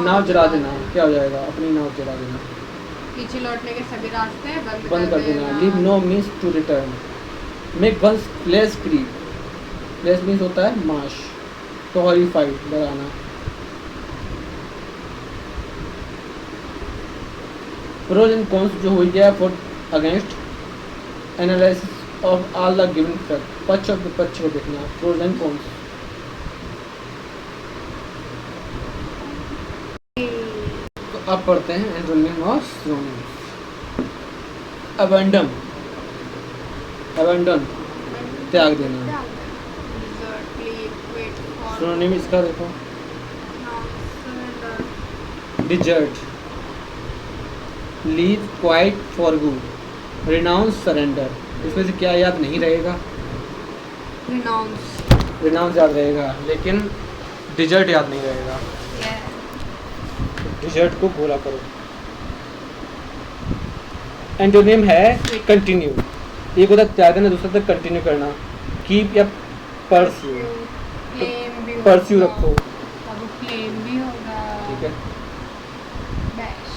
नाव जला देना। क्या हो जाएगा? अपनी नाव जला देना। पीछे लौटने के सभी रास्ते बंद कर देना। Leave no means to return. Make one's flesh creep, flesh means होता है मांस, तो हॉरिफाइड, डराना। प्रोज एंड कॉन्स जो हो गया for against analysis of all the given fact, पक्ष और विपक्ष को देखना, प्रोज एंड कॉन्स। तो अब पढ़ते हैं एंटोनिम और सिनोनिम्स। अबंडन, अबंडन त्याग देना। सिनोनिम इसका देखो, desert, leave quit for good, renounce surrender. इसमें से क्या याद नहीं रहेगा? रिनाउंस। रिनाउंस याद रहेगा लेकिन डिजर्ट याद नहीं रहेगा। डिजर्ट को बोला करो। एंटोनिम है कंटिन्यू, एक होता है त्याग देना, दूसरा होता है कंटिन्यू करना। कीप या परस्यू, क्लेम भी परस्यू होगा। रखो, अब क्लेम भी होगा। ठीक है। बैश।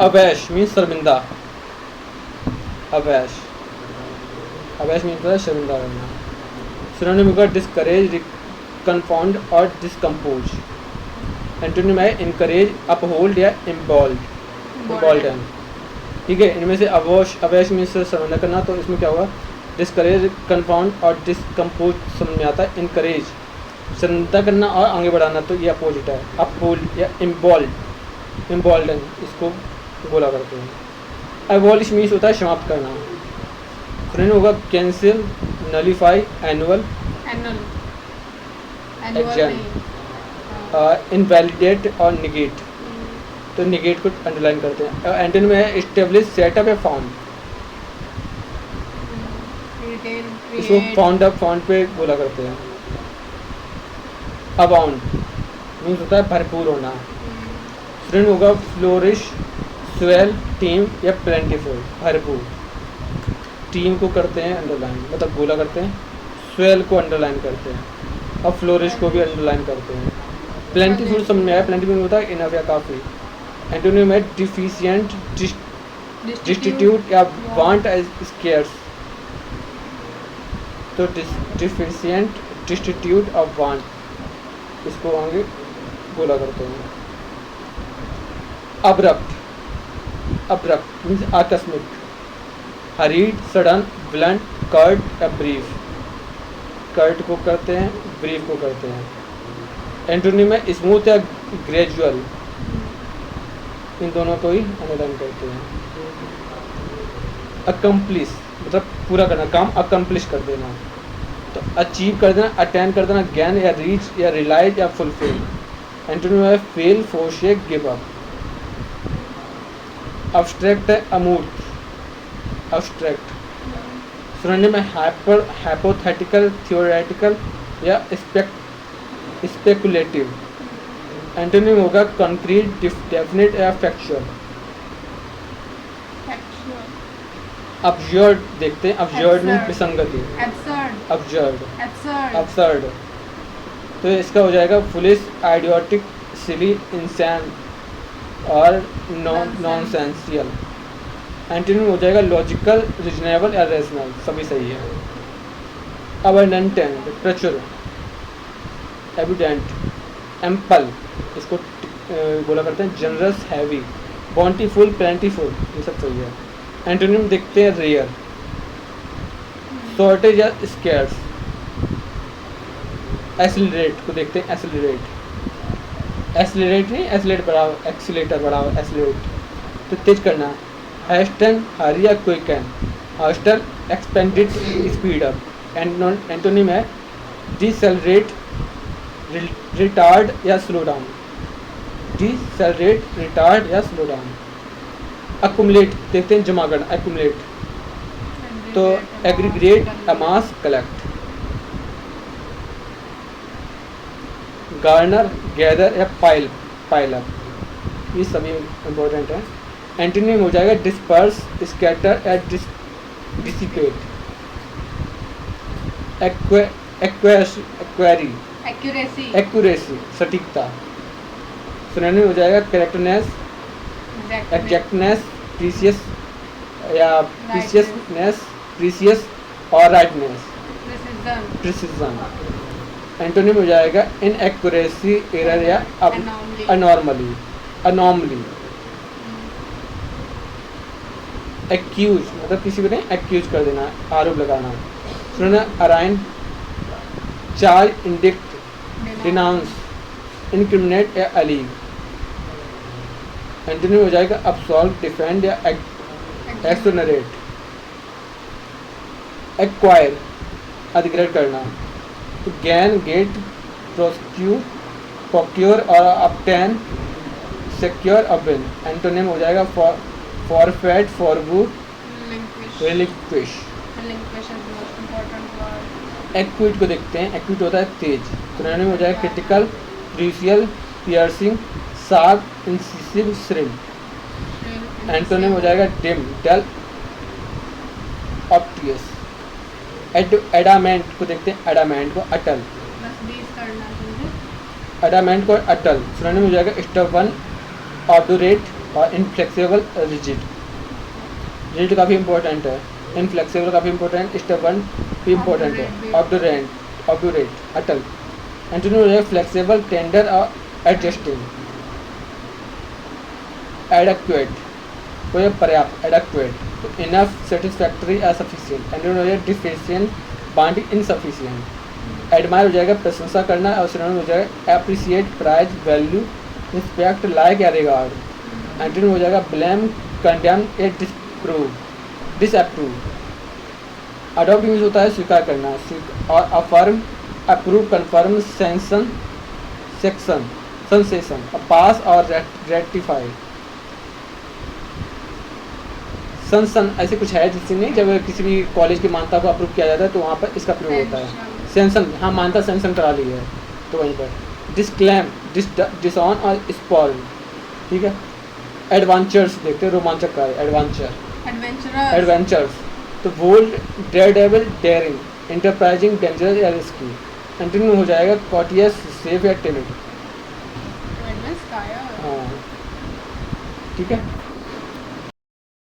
अबैश मीन्स शर्मिंदा, अबैश, अबैश मीन्स होता है शर्मिंदा करना। सिनोनिम होगा डिस्करेज, कंफाउंड और डिस्कम्पोज। एंटोनिम है इनकरेज, अपहोल्ड या इम्बॉल्डन, ठीक है। इनमें से अबोश, अबैश मीन्स शर्मिंदा करना, तो इसमें क्या होगा? डिस्करेज, कंफाउंड और डिस्कम्पोज समझ में आता है। इनकरेज शर्मिंदा करना और आगे बढ़ाना, तो ये अपोजिट है। अपहोल्ड या इम्बॉल्डन इसको बोला करते हैं। एबॉलिश मीन्स होता है समाप्त करना। सिनोनिम होगा cancel, nullify, annual, annual invalidate और निगेट। तो निगेट को अंडरलाइन करते हैं। एंटोनिम में है स्टेब्लिश, सेटअप या फाउंड। इसको फाउंड अप, फाउंड पे बोला करते हैं। अबाउंड मीन्स होता है भरपूर होना। सिनोनिम होगा फ्लोरिश, स्वेल, टीम या प्लेंटीफुल, भरपूर। टीम को करते हैं अंडरलाइन, मतलब बोला करते हैं। स्वेल को अंडरलाइन करते हैं और फ्लोरिश को भी अंडरलाइन करते हैं। प्लेंटीफुल समझ में आया? प्लेंटीफुल होता है इनफ या काफ़ी। एंटोनिम है डिफिशिएंट, डिस्टिट्यूट या वांट स्केर्स। तो डिफिशिएंट, डिस्टिट्यूट और वांट इसको आगे बोला करते हैं। अब्रप्ट, अब्रप्ट मीन्स आकस्मिक। हरीड, सडन, ब्लंट, कर्ट या ब्रीफ। कर्ट को करते हैं, ब्रीफ को करते हैं। एंटोनिम है स्मूथ या ग्रेजुअल, इन दोनों को ही अंडरलाइन करते हैं। अकम्प्लिश मतलब पूरा करना, काम अकम्प्लिश कर देना। तो अचीव कर देना, अटेंड कर देना, गेन या रीच या रियलाइज या फुलफिल। एंटोनिम है फेल, फोरशेक, गिव अप। अब्स्ट्रैक्ट है अमूर्त, अब्स्ट्रैक्ट। सिनोनिम है हाइपर, हाइपोथेटिकल, थ्योरेटिकल या स्पेकुलेटिव। एंटोनिम होगा कॉन्क्रीट, डेफिनेट या फैक्चुअल। अब्सर्ड देखते हैं, अब्सर्ड में विसंगति, अब्सर्ड। तो इसका हो जाएगा फुलिश, आइडियोटिक, सिली, इंसान और नॉनसेंसियल। एंटोनिम हो जाएगा लॉजिकल, रीजनेबल या रेशनल, सभी सही है। अबंडेंट, प्रचुर, एविडेंट, एम्पल इसको बोला करते हैं, जनरस, हैवी, बॉन्टीफुल, प्लेंटीफुल, ये सब सही है। एंटोनिम देखते हैं रेयर, शॉर्टेज या स्केर्स। एक्सिलरेट को देखते हैं, एक्सिलरेट, एक्सिलरेट नहीं एसिलेट बढ़ाओ, एक्सीलेटर बढ़ाओ, एक्सिलरेट तो तेज करना। हैस्टन, हरी या quicken. Hostel, expanded, speed up. Antonym है डिसेलरेट, रिटार्ड या स्लो डाउन, डिसेलरेट, रिटार्ड या स्लो डाउन। अकुमुलेट देखते हैं, जमा करना, अकुमुलेट तो एग्रीगेट, अमास, कलेक्ट। गार्नर, गैदर या पाइल अप, ये सभी इम्पोर्टेंट है। एंटोनिम हो जाएगा डिस्पर्स, स्कैटर या डिसिपेट। एक्वेरी, एक्यूरेसी, सटीकता। सिनोनिम हो जाएगा करेक्टनेस, एग्जैक्टनेस, प्रीसियस या प्रीसियसनेस, प्रीसियस और राइटनेस, प्रिसिजन। एंटोनिम हो जाएगा इनएक्यूरेसी, एरर या अनॉर्मली, अनॉमली। एक्यूज मतलब किसी को नहीं एक्यूज कर देना, आरोप लगाना। Synonym arraign, charge, indict, denounce, incriminate या अलीग। एंटोनिम हो जाएगा अब्सॉल्व, डिफेंड या एक्सोनरेट। एक्वायर अधिग्रहण करना, तो गैन, गेट, प्रोसिक्यूट, प्रोक्योर और ऑब्टेन, सिक्योर, अविन। एंटोनिम हो जाएगा फॉरफेट, फॉरगूड, रिलिक्विश। एक्विट को देखते हैं, एक्विट होता है तेज, तो एंटोनिम हो जाएगा critical, crucial, piercing, sharp, incisive, shrill. Antonym हो जाएगा डिम, डल, ऑब्वियस। एडामेंट को देखते हैं, एडामेंट को अटल, एडामेंट को अटल। सिनोनिम हो जाएगा स्टबर्न, ऑब्डुरेट और इनफ्लेक्सिबल, रिजिड। रिजिड काफ़ी इंपॉर्टेंट है, इनफ्लेक्सिबल काफ़ी इंपॉर्टेंट, स्टबर्न भी इंपॉर्टेंट है, ऑब्डुरेट, अटल। एंटोनिम हो जाएगा फ्लेक्सिबल, टेंडर और एडजस्टिंग। एडेक्वेट को ये पर्याप्त, एडेक्वेट, तो इनफ, सेटिस्फैक्टरी या सफिशिएंट। एंटोनिम हो जाएगा डिफिशिएंट, वांटिंग, इनसफिशिएंट। एडमायर हो जाएगा प्रशंसा करना और सिनोनिम हो जाएगा appreciate, prize, value, respect, like या रिगार्ड। एंटोनिम हो जाएगा ब्लेम, कंडेम या डिसअप्रूव। अडॉप्ट यूज होता है स्वीकार करना, और affirm, approve, confirm, sanction, section, sensation, pass और रेटिफाई। संसन ऐसे कुछ है जिससे नहीं, जब किसी भी कॉलेज की मान्यता को अप्रूव किया जाता है तो वहाँ पर इसका प्रयोग होता है। सेंसन, हाँ मान्यता सेंसन करा ली है तो वहीं पर। डिस्क्लेम, डिसऑन और स्पॉल, ठीक है। एडवेंचर्स देखते हैं, रोमांचक कार्य, एडवेंचर्स, तो bold, Daredevil, dairying, enterprising, dangerous या रिस्की। एंटोनिम हो जाएगा कॉटियस, सेफ या टिमिड। हाँ ठीक है।